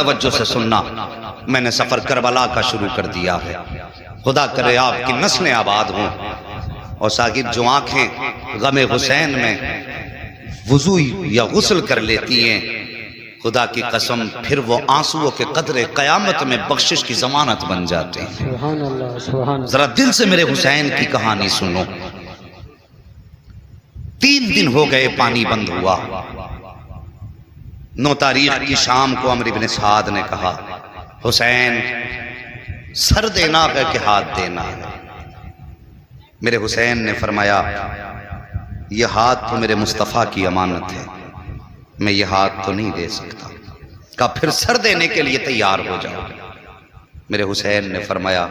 توجہ سے سننا، میں نے سفر کربلا کا شروع کر دیا ہے، خدا کرے آپ کی نسلیں آباد ہوں۔ اور ساکب جو آنکھیں غم حسین میں وضو یا غسل کر لیتی ہیں، خدا کی قسم پھر وہ آنسوؤں کے قطرے قیامت میں بخشش کی ضمانت بن جاتے ہیں۔ سبحان اللہ سبحان اللہ۔ ذرا دل سے میرے حسین کی کہانی سنو۔ 3 دن ہو گئے پانی بند ہوا۔ 9 تاریخ کی شام کو عمرو بن سعد نے کہا حسین سر دینا ہے کہ ہاتھ دینا ہے؟ میرے حسین نے فرمایا یہ ہاتھ تو میرے مصطفیٰ کی امانت ہے، میں یہ ہاتھ تو نہیں دے سکتا۔ کہا پھر سر دینے کے لیے تیار ہو جاؤ۔ میرے حسین نے فرمایا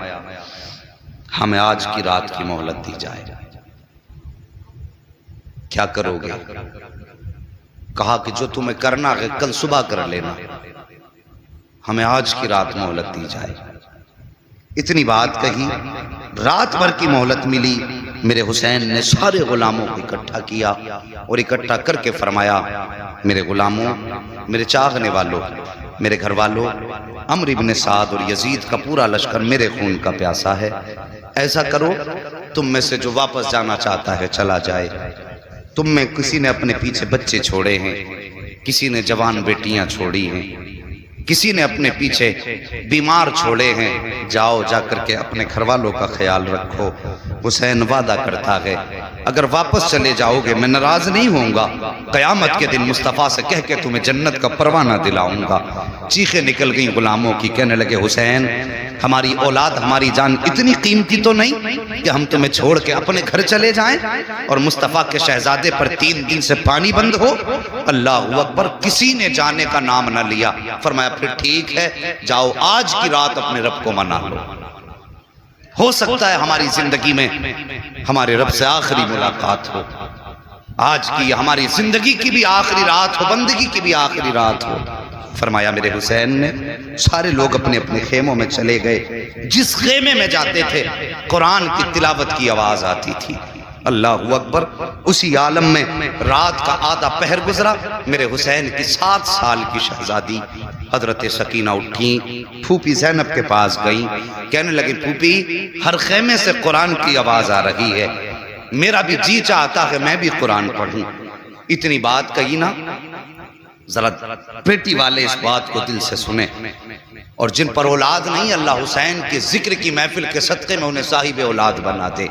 ہمیں آج کی رات کی مہلت دی جائے، کیا کرو گے؟ کہا کہ جو تمہیں کرنا ہے کل صبح کر لینا، ہمیں آج کی رات مہلت دی جائے۔ اتنی بات کہی، رات بھر کی مہلت ملی۔ میرے حسین نے سارے غلاموں کو اکٹھا کیا اور اکٹھا کر کے فرمایا میرے غلاموں، میرے چاہنے والوں، میرے گھر والوں، عمرو بن سعد اور یزید کا پورا لشکر میرے خون کا پیاسا ہے۔ ایسا کرو تم میں سے جو واپس جانا چاہتا ہے چلا جائے۔ تم میں کسی نے اپنے پیچھے بچے چھوڑے ہیں، کسی نے جوان بیٹیاں چھوڑی ہیں، کسی نے اپنے پیچھے بیمار چھوڑے ہیں، جاؤ جا کر کے اپنے گھر والوں کا خیال رکھو۔ حسین وعدہ کرتا ہے اگر واپس چلے جاؤ گے میں ناراض نہیں ہوں گا، قیامت کے دن مصطفیٰ سے کہہ کے تمہیں جنت کا پروانہ دلاؤں گا۔ چیخیں نکل گئیں غلاموں کی، کہنے لگے حسین ہماری اولاد ہماری جان اتنی قیمتی تو نہیں کہ ہم تمہیں چھوڑ کے اپنے گھر چلے جائیں اور مصطفیٰ کے شہزادے پر 3 دن سے پانی بند ہو۔ اللہ اکبر، کسی نے جانے کا نام نہ لیا۔ فرمایا پھر ٹھیک ہے، جاؤ آج کی رات اپنے رب کو منا لو، ہو سکتا ہے ہماری زندگی میں ہمارے رب سے آخری ملاقات ہو، آج کی ہماری زندگی کی بھی آخری رات ہو، بندگی کی بھی آخری رات ہو۔ فرمایا میرے حسین نے سارے لوگ اپنے اپنے خیموں میں چلے گئے۔ جس خیمے میں جاتے تھے قرآن کی تلاوت کی آواز آتی تھی۔ اللہ اکبر، اسی عالم میں رات کا آدھا پہر گزرا۔ میرے حسین کی 7 سال کی شہزادی حضرت سکینہ اٹھیں، پھوپھی زینب کے پاس گئیں، کہنے لگی پھوپھی ہر خیمے سے قرآن کی آواز آ رہی ہے، میرا بھی جی چاہتا ہے میں بھی قرآن پڑھوں۔ اتنی بات کہی نا، ذرا بیٹی والے اس بات کو دل سے سنیں، اور جن پر اولاد نہیں اللہ حسین کے ذکر کی محفل کے صدقے میں انہیں صاحب اولاد بنا دے۔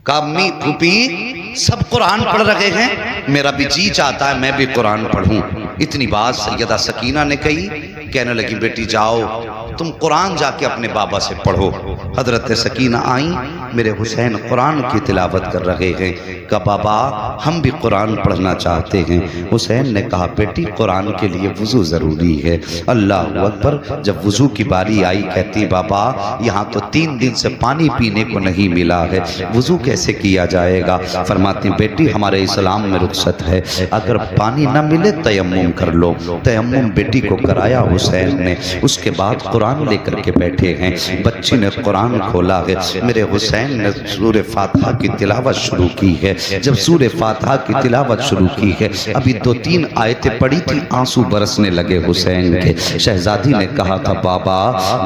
کہا امی پھوپھی سب قرآن پڑھ رہے ہیں، میرا بھی جی چاہتا ہے میں بھی قرآن پڑھوں۔ اتنی بات سیدہ سکینہ نے کہی، کہنے لگی بیٹی جاؤ تم قرآن جا کے اپنے بابا سے پڑھو۔ حضرت سکینہ آئیں، میرے حسین قرآن کی تلاوت کر رہے ہیں، کہا بابا ہم بھی قرآن پڑھنا چاہتے ہیں۔ حسین نے کہا بیٹی قرآن کے لیے وضو ضروری ہے۔ اللہ اکبر، جب وضو کی باری آئی کہتی بابا یہاں تو 3 دن سے پانی پینے کو نہیں ملا ہے، وضو کیسے کیا جائے گا؟ فرماتی بیٹی ہمارے اسلام میں رخصت ہے، اگر پانی نہ ملے تیمم کر لو۔ تیمم بیٹی کو کرایا حسین نے، اس کے بعد قرآن لے کر کے بیٹھے ہیں۔ بچی نے قرآن کھولا ہے، میرے حسین نے سورہ فاتحہ کی تلاوت شروع کی ہے۔ جب سورہ فاتحہ کی تلاوت شروع کی ہے، ابھی 2-3 آیتیں پڑھی تھی، آنسو برسنے لگے حسین کے۔ شہزادی نے کہا تھا بابا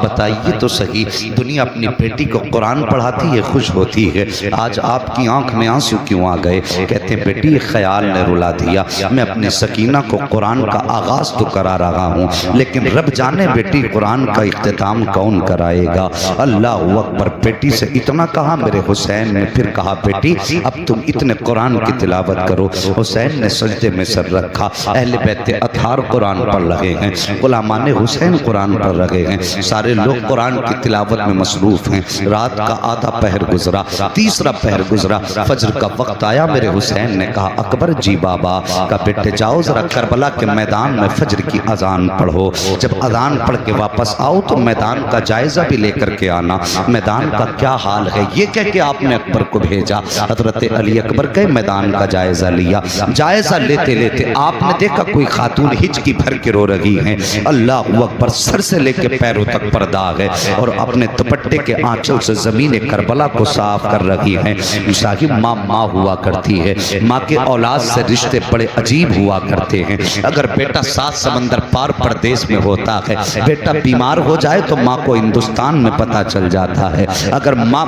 بتائیے تو صحیح، دنیا اپنی بیٹی کو قرآن پڑھاتی ہے خوش ہوتی ہے، آج آپ کی آنکھ میں آنسو کیوں آ گئے؟ کہتے ہیں بیٹی خیال نے رلا دیا، میں اپنے سکینہ کو قرآن کا آغاز تو کرا رہا ہوں لیکن رب جانے بیٹی قرآن کا اختتام کون کرائے گا؟ اللہ اکبر، بیٹی سے اتنا کہا میرے حسین نے پھر کہا بیٹی اب تم اتنے قرآن کی تلاوت کرو۔ حسین نے سجدے میں سر رکھا، اہل بیت اطہار قرآن پڑھ رہے ہیں، غلامان حسین قرآن پڑھ رہے ہیں، سارے لوگ قرآن کی تلاوت میں مصروف ہیں۔ رات کا آدھا پہر گزرا، تیسرا پہر گزرا، فجر کا وقت آیا۔ میرے حسین نے کہا اکبر جی بابا، کا بیٹے جاؤ ذرا کربلا کے میدان میں فجر کی اذان پڑھو، جب اذان پڑھ کے واپس آؤ تو میدان کا جائزہ بھی لے کر کے آنا، میدان کا کیا حال ہے یہ کہہ کے آپ نے اکبر کو بھیجا۔ حضرت علی اکبر کے میدان کا جائزہ لیا، جائزہ لیتے لیتے آپ نے دیکھا کوئی خاتون ہچکی بھر کے رو رہی ہیں، اللہ اکبر، سر سے لے کے پیروں تک پردہ ہے اور اپنے دوپٹے کے آنچل سے زمین کربلا کو صاف کر رہی ہیں۔ صاحب ماں ہوا کرتی ہے، ماں کے اولاد سے رشتے بڑے عجیب ہوا کرتے ہیں۔ اگر بیٹا 7 سمندر پار پردیس میں ہوتا ہے، بیٹا بیمار ہو جائے تو ماں کو ہندوستان میں پتہ چل جاتا ہے۔ اگر ماں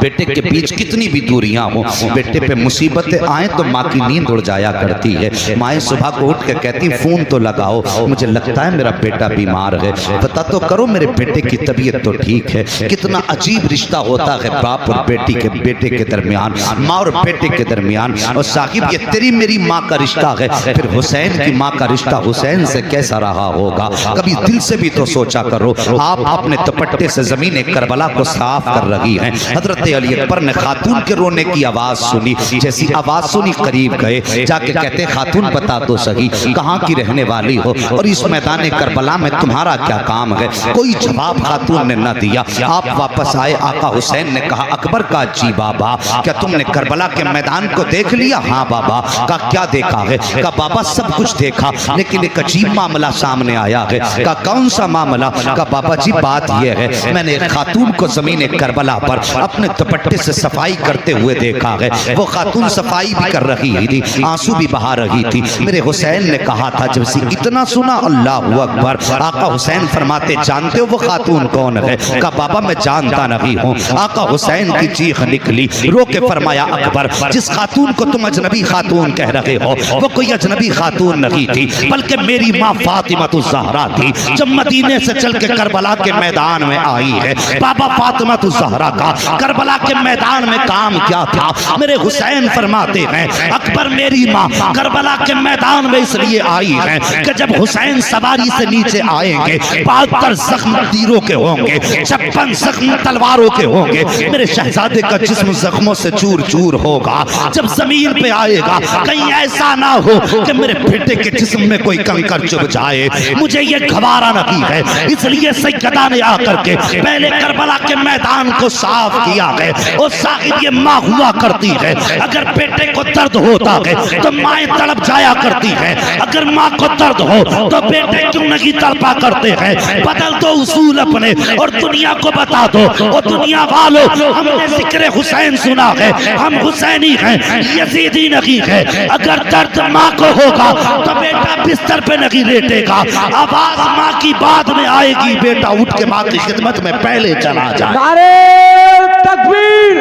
بیٹے کے بیچ کتنی بھی دوریاں ہوں، بیٹے پہ مصیبتیں آئیں تو ماں کی نیند اڑ جایا کرتی ہے۔ مائیں صبح کو اٹھ کے کہتی فون تو لگاؤ، مجھے لگتا ہے میرا بیٹا بیمار ہے، پتہ تو کرو میرے بیٹے کی طبیعت تو ٹھیک ہے۔ کتنا عجیب رشتہ ہوتا ہے باپ اور بیٹے کے درمیان، ماں اور بیٹے کے درمیان۔ اور صاحب یہ تیری میری ماں کا رشتہ ہے، پھر حسین کی ماں کا رشتہ حسین سے کیسا رہا ہوگا؟ کبھی دل سے بھی تو سوچا کرو۔ آپ اپنے دوپٹے سے زمین کربلا کو صاف کر رہی ہیں، حضرت علی اکبر نے خاتون کے رونے کی آواز سنی، جیسی آواز سنی قریب گئے، جا کے کہتے خاتون بتا تو صحیح کہاں کی رہنے والی ہو اور اس میدان کربلا میں تمہارا کیا کام ہے؟ کوئی جواب خاتون نے نہ دیا۔ آپ واپس آئے، آقا حسین نے کہا اکبر کا جی بابا کیا تم نے کربلا کے میدان کو دیکھ لیا؟ ہاں بابا۔ کہا کیا دیکھا ہے؟ کہا بابا سب کچھ دیکھا لیکن ایک عجیب معاملہ سامنے آیا ہے۔ کہا کون سا معاملہ؟ کہا بابا جی بات یہ ہے میں نے ایک خاتون کو زمین کربلا پر اپنے دوپٹے سے صفائی کرتے ہوئے دیکھا ہے۔ وہ خاتون صفائی بھی کر رہی تھی، آنسو بھی بہا رہی تھی۔ میرے حسین نے کہا تھا جب سے اتنا سنا اللہ اکبر، آقا حسین فرماتے جانتے ہو وہ خاتون کون ہے؟ کہا بابا میں جانتا نہیں ہوں۔ آقا حسین کی چیخ نکلی، رو کے فرمایا اکبر جس خاتون کو تم اجنبی خاتون کہہ رہے ہو وہ کوئی اجنبی خاتون نہیں تھی بلکہ میری ماں فاطمہ الزہرا تھی، جب مدینے سے چل کے کربلا کے میدان میں آئی ہے۔ بابا فاطمہ الزہرا کا کربلا کے میدان میں کام کیا تھا؟ میرے حسین فرماتے ہیں اکبر میری ماں کربلا کے میدان میں اس لیے آئی ہے کہ جب حسین سواری سے نیچے آئیں گے 72 زخم تیروں کے ہوں گے، 56 زخم تلواروں کے ہوں گے، میرے شہزادے کا جسم زخموں سے چور چور ہوگا۔ جب زمین پہ آئے گا کہیں ایسا نہ ہو کہ میرے بیٹے کے جسم میں کوئی کنکر چبھ جائے، مجھے یہ گوارا نہیں ہے۔ اس لیے سیدہ نے آ کر کے پہلے کربلا کے میدان کو صاف کیا ہے۔ اور صاحب یہ ماں ہوا کرتی ہے، اگر بیٹے کو درد ہوتا ہے تو مائیں تڑپ جایا کرتی ہے، اگر ماں کو درد ہو تو بیٹے کیوں نہیں تڑپا کرتے ہیں؟ بدل دو اصول اپنے اور دنیا کو بتا دو، اور دنیا والوں ہم نے ذکر حسین سنا ہے، ہم حسینی ہیں یزیدی نہیں ہے۔ اگر درد ماں کو ہوگا تو بیٹا بستر پہ نہیں لیٹے گا، آواز ماں کی بعد میں آئے گی، بیٹا اٹھ کے ماں کی خدمت میں پہلے چلا جائے۔ نعرہ تکبیر،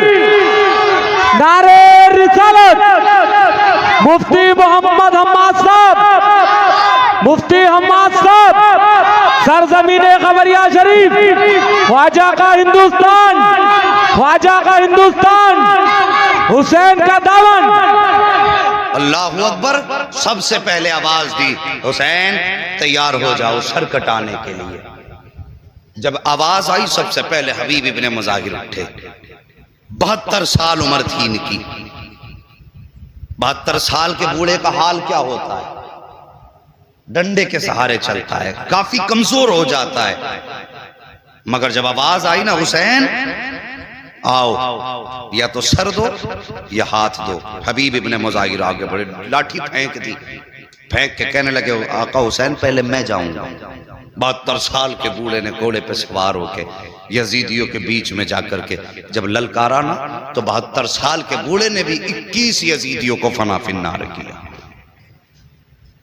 نعرہ رسالت، مفتی محمد حماد صاحب، مفتی حماد صاحب، سرزمین قمریہ شریف، خواجہ کا ہندوستان، خواجہ کا ہندوستان، حسین کا دامن۔ اللہ اکبر۔ سب سے پہلے آواز دی حسین تیار ہو جاؤ سر کٹانے کے لیے۔ جب آواز آئی سب سے پہلے حبیب ابن مظاہر اٹھے۔ 72 سال عمر تھی ان کی۔ 72 سال کے بوڑھے کا حال کیا ہوتا ہے؟ ڈنڈے کے سہارے چلتا ہے، کافی کمزور ہو جاتا ہے، مگر جب آواز آئی نا حسین آؤ، یا تو سر دو یا ہاتھ دو۔ حبیب ابن مظاہر آگے بڑھے، لاٹھی پھینک دی، پھینک کے کہنے لگے آقا حسین پہلے میں جاؤں گا۔ 72 سال کے بوڑھے نے گھوڑے پہ سوار ہو کے یزیدیوں کے بیچ میں جا کر کے جب للکارا نا تو 72 سال کے بوڑھے نے بھی 21 یزیدیوں کو فنا فی النار کیا۔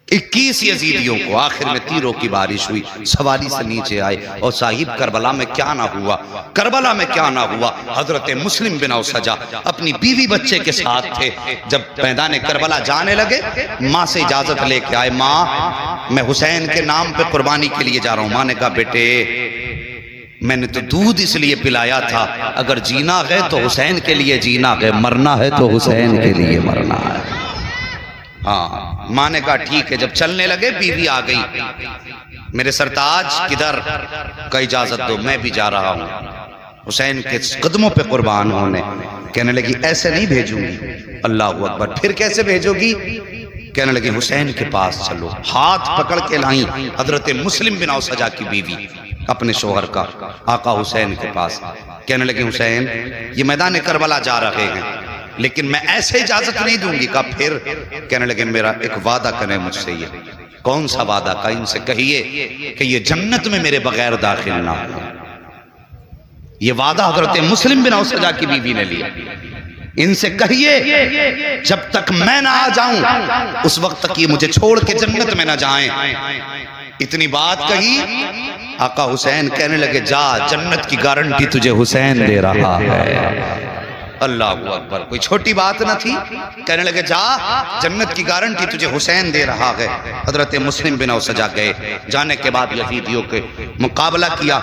21 یزیدیوں کو، آخر میں تیروں کی بارش ہوئی، سواری سے نیچے آئے۔ اور صاحب کربلا میں کیا نہ ہوا، کربلا میں کیا نہ ہوا۔ حضرت مسلم بن اوسجہ اپنی بیوی بچے کے ساتھ تھے، جب میدان کربلا جانے لگے ماں سے اجازت لے کے آئے، ماں میں حسین کے نام پہ قربانی کے لیے جا رہا ہوں۔ ماں نے کہا بیٹے میں نے تو دودھ اس لیے پلایا تھا، اگر جینا ہے تو حسین کے لیے جینا ہے، مرنا ہے تو حسین کے لیے مرنا ہے۔ ہاں ماں نے کہا ٹھیک ہے۔ جب چلنے لگے بیوی آ گئی، میرے سرتاج کدھر؟ کا اجازت دو میں بھی جا رہا ہوں حسین کے قدموں پہ قربان ہونے۔ کہنے لگی ایسے نہیں بھیجوں گی۔ اللہ اکبر۔ پھر کیسے بھیجو گی؟ کہنے لگے حسین کے پاس چلو۔ ہاتھ پکڑ کے لائیں حضرت مسلم بن اوسجہ کی بیوی اپنے شوہر کا آقا حسین کے پاس۔ کہنے لگے حسین یہ میدان کربلا جا رہے ہیں لیکن میں ایسے اجازت نہیں دوں گی۔ کہا پھر؟ کہنے لگے میرا ایک وعدہ کریں مجھ سے۔ یہ کون سا وعدہ؟ کا ان سے کہیے کہ یہ جنت میں میرے بغیر داخل نہ ہو۔ یہ وعدہ حضرت مسلم بن اوسجہ کی بیوی نے لیا۔ ان سے کہیے جب تک میں نہ آ جاؤں اس وقت تک یہ مجھے چھوڑ کے جنت میں نہ جائیں۔ اتنی بات کہی، آقا حسین کہنے لگے جا، جنت کی گارنٹی تجھے حسین دے رہا ہے۔ اللہ اکبر، کوئی چھوٹی بات نہ تھی۔ کہنے لگے جا، جنت کی گارنٹی تجھے حسین دے رہا ہے۔ حضرت مسلم بن اوسجا گئے، جانے کے بعد یزیدیوں کے مقابلہ کیا،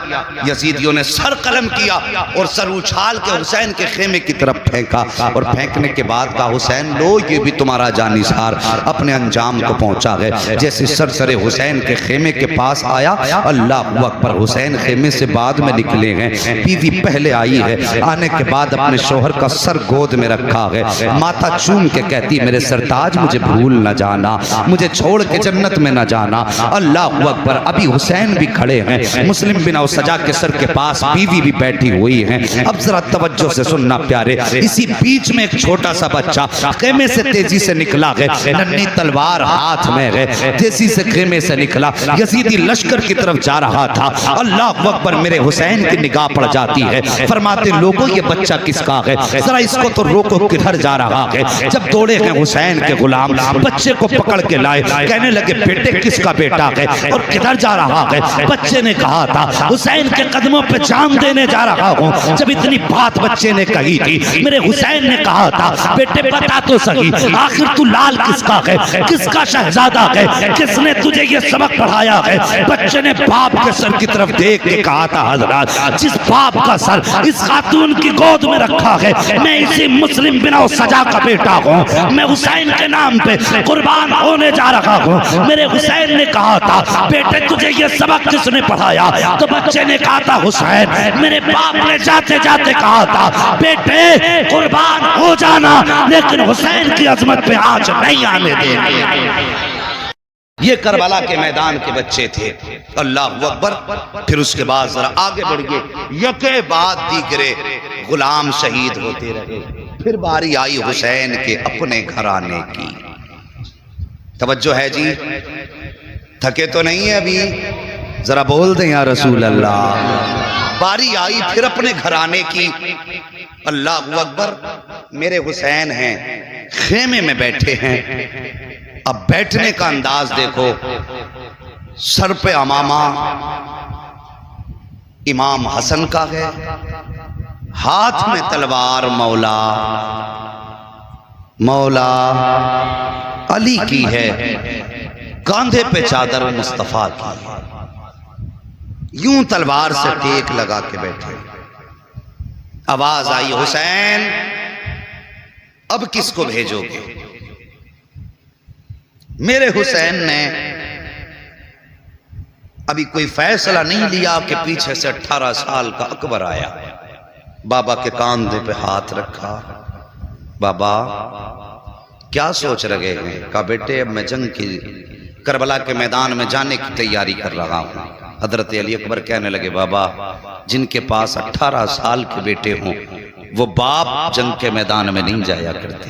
یزیدیوں نے سر قلم کیا اور سر اچھال کے حسین کے خیمے کی طرف پھینکا، اور پھینکنے کے بعد کہا حسین لو یہ بھی تمہارا جانثار اپنے انجام کو پہنچا گئے۔ جیسے سر حسین کے خیمے کے پاس آیا، اللہ اکبر، حسین خیمے سے بعد میں نکلے ہیں، بیوی پہلے آئی ہے، آنے کے بعد اپنے شوہر کا سر گود میں رکھا ہے، ماتھا چوم کے کہتی میرے سرتاج مجھے بھول نہ جانا، مجھے چھوڑ کے جنت میں نہ جانا۔ اللہ اکبر، ابھی حسین بھی کھڑے ہیں، مسلم بن اوسجا کے سر کے پاس بیوی بھی بیٹھی ہوئی ہیں۔ اب ذرا توجہ سے سننا پیارے، اسی بیچ میں ایک چھوٹا سا بچہ خیمے سے تیزی سے نکلا ہے، ننھی تلوار ہاتھ میں ہے، تیزی سے خیمے سے نکلا، یزیدی لشکر کی طرف جا رہا تھا۔ اللہ اکبر، میرے حسین کی نگاہ پڑ جاتی ہے، فرماتے لوگوں یہ بچہ کس کا ہے، ذرا اس کو تو روکو کدھر جا رہا ہے۔ جب دوڑے ہیں حسین کے غلام، بچے کو پکڑ کے لائے، کہنے لگے بیٹے کس کا بیٹا ہے اور کدھر جا رہا ہے؟ بچے نے کہا تھا حسین کے قدموں پہ جان دینے جا رہا ہوں۔ جب اتنی بات بچے نے کہی تھی، میرے حسین نے کہا تھا بیٹے بتا تو صحیح، آخر تو لال کس کا ہے، کس کا شہزادہ ہے، کس نے تجھے یہ سبق پڑھایا ہے؟ بچے نے باپ کے سر کی طرف دیکھ کے کہا تھا حضرات جس باپ کا سر اس خاتون کی گود میں رکھا ہے، میں اسی مسلم بن اوسجا کا بیٹا ہوں، میں حسین کے نام پہ قربان ہونے جا رہا ہوں۔ میرے حسین نے کہا تھا بیٹے تجھے یہ سبق کس نے پڑھایا؟ تو بچے نے کہا تھا حسین میرے باپ نے جاتے جاتے کہا تھا بیٹے قربان ہو جانا، لیکن حسین کی عظمت پہ آنچ نہیں آنے دیں۔ یہ کربلا کے میدان کے بچے تھے۔ اللہ اکبر، پھر اس کے بعد ذرا آگے بڑھ گئے، یکے بعد دیگرے غلام شہید ہوتے رہے۔ پھر باری آئی حسین کے اپنے گھرانے کی۔ توجہ ہے جی، تھکے تو نہیں ہے ابھی؟ ذرا بول دیں یا رسول اللہ۔ باری آئی پھر اپنے گھرانے کی۔ اللہ اکبر، میرے حسین ہیں، خیمے میں بیٹھے ہیں۔ اب بیٹھنے کا انداز دیکھو، سر پہ امامہ امام حسن کا ہے، ہاتھ میں تلوار مولا علی کی ہے، کاندھے پہ چادر مصطفیٰ کی ہے، یوں تلوار سے ٹیک لگا کے بیٹھے۔ آواز آئی حسین اب کس کو بھیجو گے؟ میرے حسین نے ابھی کوئی فیصلہ نہیں لیا کہ پیچھے سے 18 سال کا اکبر آیا، بابا کے کاندھے پہ ہاتھ رکھا۔ بابا کیا سوچ رہے ہیں؟ کہا بیٹے اب میں جنگ کی کربلا کے میدان میں جانے کی تیاری کر رہا ہوں۔ حضرت علی اکبر کہنے لگے بابا جن کے پاس 18 سال کے بیٹے ہوں وہ باپ جنگ کے میدان میں نہیں جایا کرتے،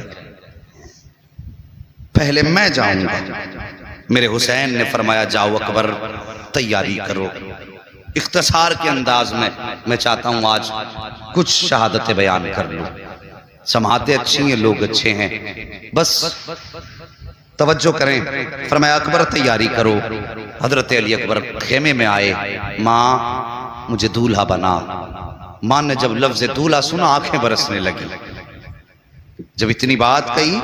پہلے میں جاؤں گا۔ میرے حسین نے فرمایا جاؤ اکبر تیاری کرو۔ اختصار کے انداز میں چاہتا ہوں آج کچھ شہادتیں بیان کر لوں۔ سماعتیں اچھی ہیں، لوگ اچھے ہیں، بس توجہ کریں۔ فرمایا اکبر تیاری کرو۔ حضرت علی اکبر خیمے میں آئے، ماں مجھے دولہا بنا۔ ماں نے جب لفظ دولہا سنا آنکھیں برسنے لگی۔ جب اتنی بات کہی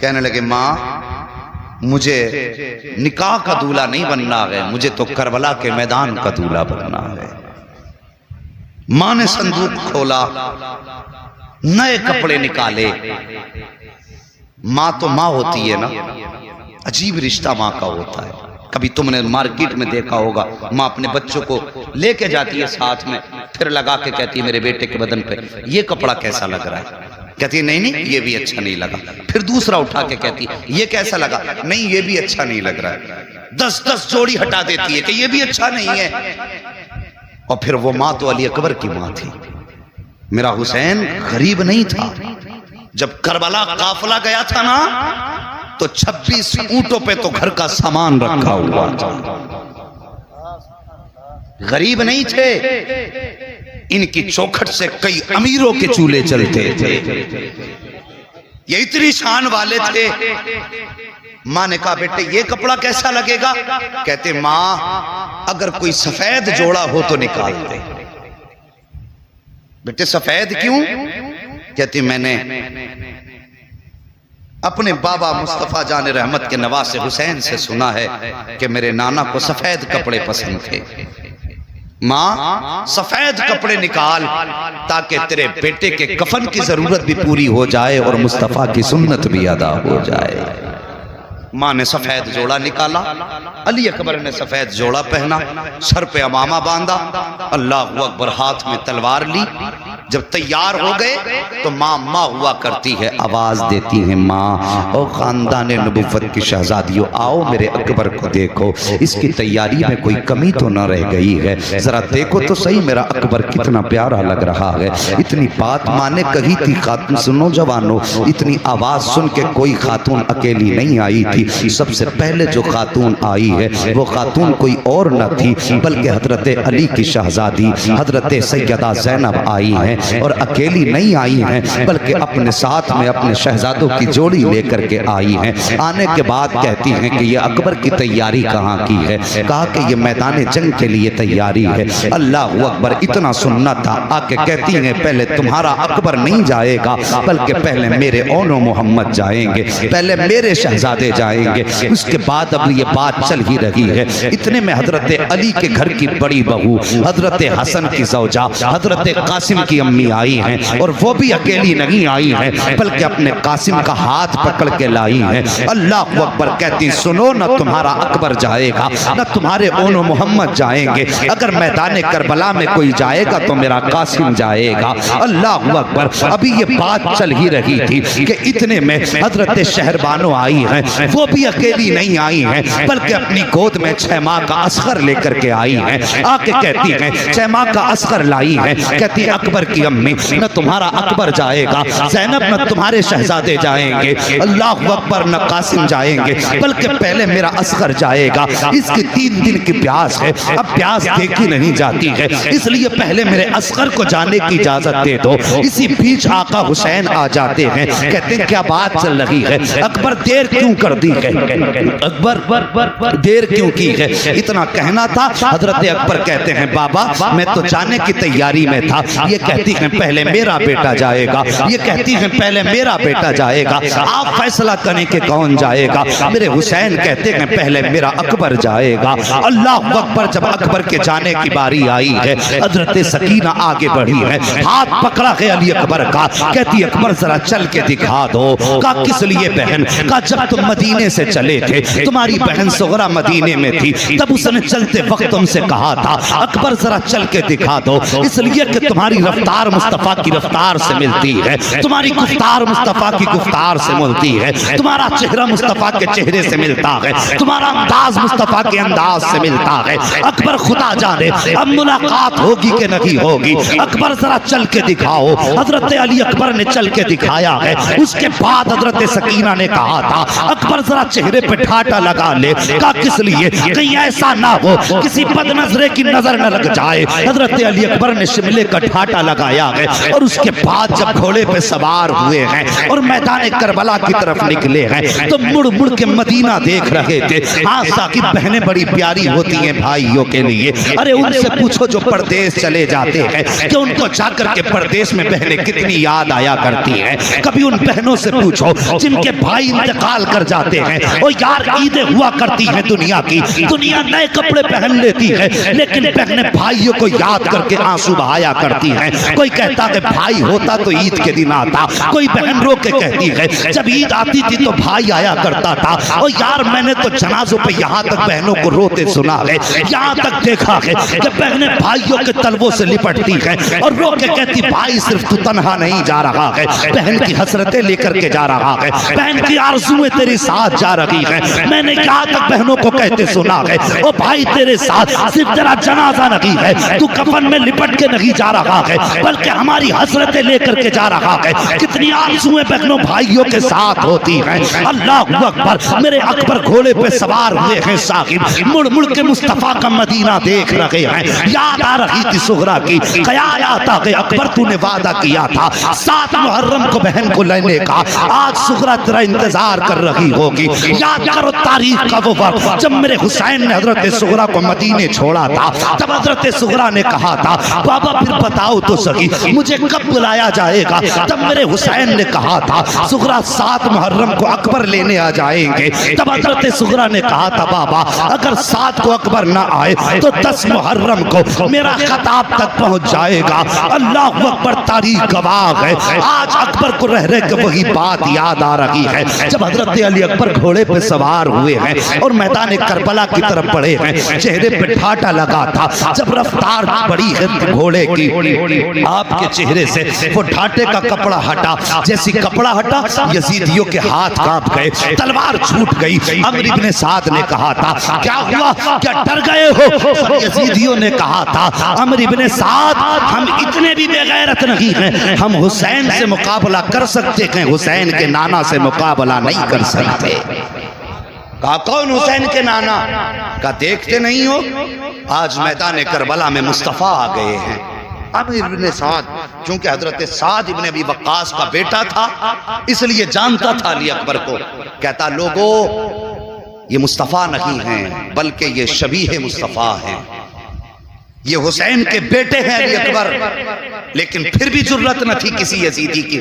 کہنے لگے ماں مجھے نکاح کا دولہا نہیں بننا ہے، مجھے تو کربلا کے میدان کا دولہا بننا ہے۔ ماں نے صندوق کھولا، نئے کپڑے نکالے۔ ماں تو ماں ہوتی ہے نا، عجیب رشتہ ماں کا ہوتا ہے۔ کبھی تم نے مارکیٹ میں دیکھا ہوگا ماں اپنے بچوں کو لے کے جاتی ہے ساتھ میں، پھر لگا کے کہتی ہے میرے بیٹے کے بدن پہ یہ کپڑا کیسا لگ رہا ہے؟ کہتی ہے نہیں یہ بھی اچھا نہیں لگا۔ پھر دوسرا اٹھا کے کہتی ہے یہ کیسا لگا؟ نہیں یہ بھی اچھا نہیں لگ رہا ہے۔ 10 جوڑی ہٹا دیتی ہے کہ یہ بھی اچھا نہیں ہے۔ اور پھر وہ ماں تو علی اکبر کی ماں تھی۔ میرا حسین غریب نہیں تھا۔ جب کربلا قافلہ گیا تھا نا تو 26 اونٹوں پہ تو گھر کا سامان رکھا ہوا تھا، غریب نہیں تھے۔ ان کی چوکھٹ سے کئی امیروں کے چولہے چلتے تھے، یہ اتنی شان والے تھے۔ ماں نے کہا بیٹے یہ کپڑا کیسا لگے گا؟ کہتے ماں اگر کوئی سفید جوڑا ہو تو نکال دے۔ بیٹے سفید کیوں؟ کہتی میں نے اپنے بابا مصطفیٰ جان رحمت کے نواسے حسین سے سنا ہے کہ میرے نانا کو سفید کپڑے پسند تھے۔ ماں سفید کپڑے نکال تاکہ تیرے بیٹے کے کفن کی ضرورت بھی پوری ہو جائے اور مصطفیٰ کی سنت بھی ادا ہو جائے۔ ماں نے سفید جوڑا نکالا، علی اکبر نے سفید جوڑا پہنا، سر پہ امامہ باندھا، اللہ اکبر، ہاتھ میں تلوار لی۔ جب تیار ہو گئے تو ماں ہوا کرتی ہے، آواز دیتی ہے ماں او خاندان نبوت کی شہزادیوں آؤ میرے اکبر کو دیکھو، اس کی تیاری میں کوئی کمی تو نہ رہ گئی ہے، ذرا دیکھو تو صحیح میرا اکبر کتنا پیارا لگ رہا ہے۔ اتنی بات ماں نے کہی تھی، خاتون سنو جوانو، اتنی آواز سن کے کوئی خاتون اکیلی نہیں آئی تھی، سب سے پہلے جو خاتون آئی ہے وہ خاتون کوئی اور نہ تھی بلکہ حضرت علی کی شہزادی حضرت سیدہ زینب آئی ہیں، اور اکیلی نہیں آئی ہیں بلکہ اپنے ساتھ میں اپنے شہزادوں کی جوڑی لے کر کے آئی ہیں۔ آنے کے بعد کہتی ہیں کہ یہ اکبر کی تیاری کہاں کی ہے؟ کہا کہ یہ میدان جنگ کے لیے تیاری ہے۔ اللہ اکبر، اتنا سننا تھا۔ آ کے کہتی ہیں پہلے تمہارا اکبر نہیں جائے گا بلکہ پہلے میرے اون و محمد جائیں گے، پہلے میرے شہزادے جائیں گے، اس کے بعد اب یہ بات چل ہی رہی ہے۔ اتنے میں حضرت علی کے گھر کی بڑی بہو حضرت حسن کی زوجہ حضرت قاسم کی امی آئی ہیں، اور وہ بھی اکیلی نہیں آئی ہیں بلکہ اپنے قاسم کا ہاتھ پکڑ کے لائی ہیں۔ اللہ اکبر، کہتی سنو نہ تمہارا اکبر جائے گا نہ تمہارے اون و محمد جائیں گے، اگر میدان کربلا میں کوئی جائے گا تو میرا قاسم جائے گا۔ اللہ اکبر، ابھی یہ بات چل ہی رہی تھی کہ اتنے میں حضرت شہربانو آئی ہیں، وہ بھی اکیلی نہیں آئی ہیں بلکہ اپنی گود میں 6 ماہ کا اصغر لے کر کے آئی ہیں۔ آ کے کہتی ہیں 6 ماہ کا اصغر لائی ہیں، کہتی اکبر کی امی نہ تمہارا اکبر جائے گا، زینب نہ تمہارے شہزادے جائیں گے، اللہ اکبر نہ قاسم جائیں گے بلکہ پہلے میرا اصغر جائے گا۔ اس کی 3 دن کی پیاس ہے، اب پیاس دیکھی نہیں جاتی ہے، اس لیے پہلے میرے اصغر کو جانے کی اجازت دے دو۔ اسی بیچ آقا حسین آ جاتے ہیں، کہتے ہیں کیا بات چل رہی ہے؟ اکبر دیر کیوں کر دی ہے؟ اکبر دیر کیوں کی ہے؟ اتنا کہنا تھا۔ حضرت اکبر کہتے ہیں بابا میں تو جانے کی تیاری میں تھا، یہ کہتی ہیں پہلے میرا بیٹا جائے گا، یہ کہتی ہیں پہلے میرا بیٹا جائے گا، آپ فیصلہ کریں کہ کون جائے گا۔ میرے حسین کہتے ہیں پہلے میرا اکبر جائے گا۔ اللہ اکبر، جب اکبر کے جانے کی باری آئی ہے حضرت سکینہ آگے بڑھی ہے، ہاتھ پکڑا ہے علی اکبر کا، کہتی اکبر ذرا چل کے دکھا دو۔ کہا کس لیے بہن؟ کہا جب تم مدینے سے چلے تھے، تمہاری بہن صغرا مدینے میں تھی، تب اس نے چلتے وقت تم سے کہا تھا اکبر ذرا چل کے دکھا دو، اس لیے کہ تمہاری رفتار مصطفیٰ کی رفتار سے ملتی ہے، تمہاری گفتار مصطفیٰ کی گفتار سے ملتی ہے، تمہارا چہرہ مصطفیٰ کے چہرے سے ملتا ہے، تمہارا انداز مصطفیٰ کے انداز سے ملتا ہے۔ اکبر خدا جانے اب ملاقات ہوگی کہ نہیں ہوگی، اکبر ذرا چل کے دکھاؤ۔ حضرت علی اکبر نے چل کے دکھایا ہے۔ اس کے بعد حضرت سکینہ نے کہا تھا اکبر ذرا چہرے پہ ٹھاٹا لگا لے۔ کہا کس لیے؟ کہیں ایسا نہ ہو کسی بد نظرے کی نظر نہ لگ جائے۔ حضرت علی اکبر نے شملے کا ٹھاٹا لگایا ہے، اور اس کے بعد جب گھوڑے پہ سوار ہوئے ہیں اور میدان کربلا کی طرف نکلے ہیں تو مڑ مڑ کے مدینہ دیکھ رہے تھے۔ ہاں ساقب، بہنیں بڑی پیاری ہوتی ہیں بھائیوں کے لیے، ارے ان سے پوچھو جو پردیس چلے جاتے ہیں کہ ان کو جا کر کے پردیس میں بہنیں کتنی یاد آیا کرتی ہیں۔ کبھی ان بہنوں سے پوچھو جن کے بھائی انتقال کر جاتے ہیں، اور یار عیدیں ہوا کرتی ہیں دنیا کی، دنیا نئے کپڑے پہن لیتی ہے لیکن بہنیں بھائیوں کو یاد کر کے آنسو بہایا کرتی ہیں۔ کوئی کہتا کہ بھائی ہوتا تو عید کے دن آتا، کوئی بہن رو کے کہتی ہے جب عید آتی تھی تو بھائی آیا کرتا تھا، اور یار میں نے تو جنازوں پہ یہاں تک بہنوں کو روتے سنا ہے، یہاں تک دیکھا ہے کہ بہنیں بھائیوں کے تلووں سے لپٹتی ہیں اور رو کے کہتی بھائی صرف تو تنہا نہیں جا رہا ہے، بہن کی حسرتیں لے کر کے جا رہا ہے، بہن کی آرزویں تیرے ساتھ جا رہی ہیں۔ میں نے یہاں تک بہنوں کو کہتے سنا ہے او بھائی تیرے ساتھ صرف تیرا جنازہ نہیں ہے، تو کفن میں لپٹ کے نہیں جا رہا ہے، بلکہ ہماری حسرتیں لے کر کے جا رہا ہے. کتنی آرزویں بہنوں بھائیوں کے ساتھ ہوتی ہیں. اللہ اکبر. میرے اکبر گھوڑے پہ سوار ہوئے ہیں صاحب, مڑ مڑ کے مصطفیٰ کا مدینہ دیکھ رہے ہیں. یاد آ رہی تھی سغرا کی, خیال آتا کہ اکبر تو نے وعدہ کیا تھا 7 محرم کو بہن کو لینے کا, آج سغرا تیرا انتظار کر رہی ہوگی. یاد کرو تاریخ کا وہ وقت جب میرے حسین نے حضرت سغرا کو مدینے چھوڑا تھا. تب حضرت سغرا نے کہا تھا بابا پھر بتاؤ تو سکی مجھے کب بلایا جائے گا. تب میرے حسین نے کہا تھا سغرا 7 محرم کو اکبر لینے آ جائیں گے. تب حضرت سغرا نے کہا تھا بابا اگر 7 کو اکبر نہ آئے تو 10 محرم کو میرا خطاب تک پہنچ جائے گا. اللہ اکبر. تاریخ گواہ ہے. آج اکبر کو رہ رہ کے وہی بات یاد آ رہی ہے جب حضرت علی اکبر گھوڑے پہ سوار ہوئے ہیں اور میدان کربلا کی طرف بڑھے ہیں. چہرے پہ ٹھاٹا لگا تھا. جب رفتار بڑی ہے گھوڑے کی, آپ کے چہرے سے وہ ٹھاٹے کا کپڑا ہٹا. جیسی کپڑا ہٹا یزیدیوں کے ہاتھ کانپ گئے, تلوار چھوٹ گئی. عمرو بن سعد نے کہا تھا کیا ہوا, کیا ڈر گئے ہو؟ یزیدیوں نے کہا تھا عمرو بن سعد ہم اتنے بھی بے غیرت نہیں ہیں, ہم حسین سے مقابلہ کر سکتے ہیں, حسین کے نانا سے مقابلہ نہیں کر سکتے. کہا کون حسین کے نانا؟ کہا دیکھتے نہیں ہو آج میدان کربلا میں مصطفیٰ آ گئے ہیں. عمرو بن سعد چونکہ حضرت سعد ابن ابی وقاص کا بیٹا تھا اس لیے جانتا تھا علی اکبر کو. کہتا لوگو یہ مصطفیٰ نہیں ہیں بلکہ یہ شبیہ مصطفیٰ ہیں, یہ حسین کے بیٹے ہیں علی اکبر. لیکن پھر بھی جرت نہ تھی کسی یزیدی کی.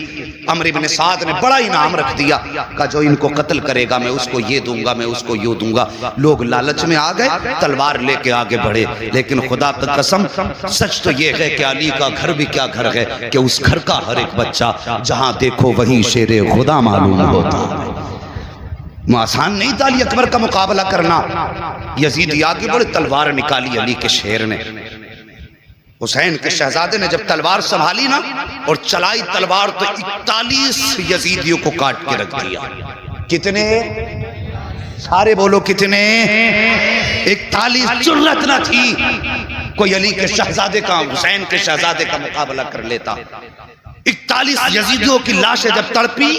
عمرو بن سعد نے بڑا انعام رکھ دیا, کہا جو ان کو قتل کرے گا میں اس کو یہ دوں گا, میں اس کو یہ دوں گا. لوگ لالچ میں آ گئے, تلوار لے کے آگے بڑھے. لیکن خدا کا قسم سچ تو یہ ہے کہ علی کا گھر بھی کیا گھر ہے کہ اس گھر کا ہر ایک بچہ جہاں دیکھو وہیں شیر خدا معلوم ہوتا. آسان نہیں تھا علی اکبر کا مقابلہ کرنا. یزیدی آگے بڑھے, تلوار نکالی علی کے شیر نے. حسین کے شہزادے نے جب تلوار سنبھالی نا اور چلائی تلوار تو 41 یزیدیوں کو کاٹ کے رکھ دیا. کتنے؟ سارے بولو کتنے؟ 41. جرت نہ تھی کوئی علی کے شہزادے کا, حسین کے شہزادے کا مقابلہ کر لیتا. 41 یزیدیوں کی لاشیں جب تڑپی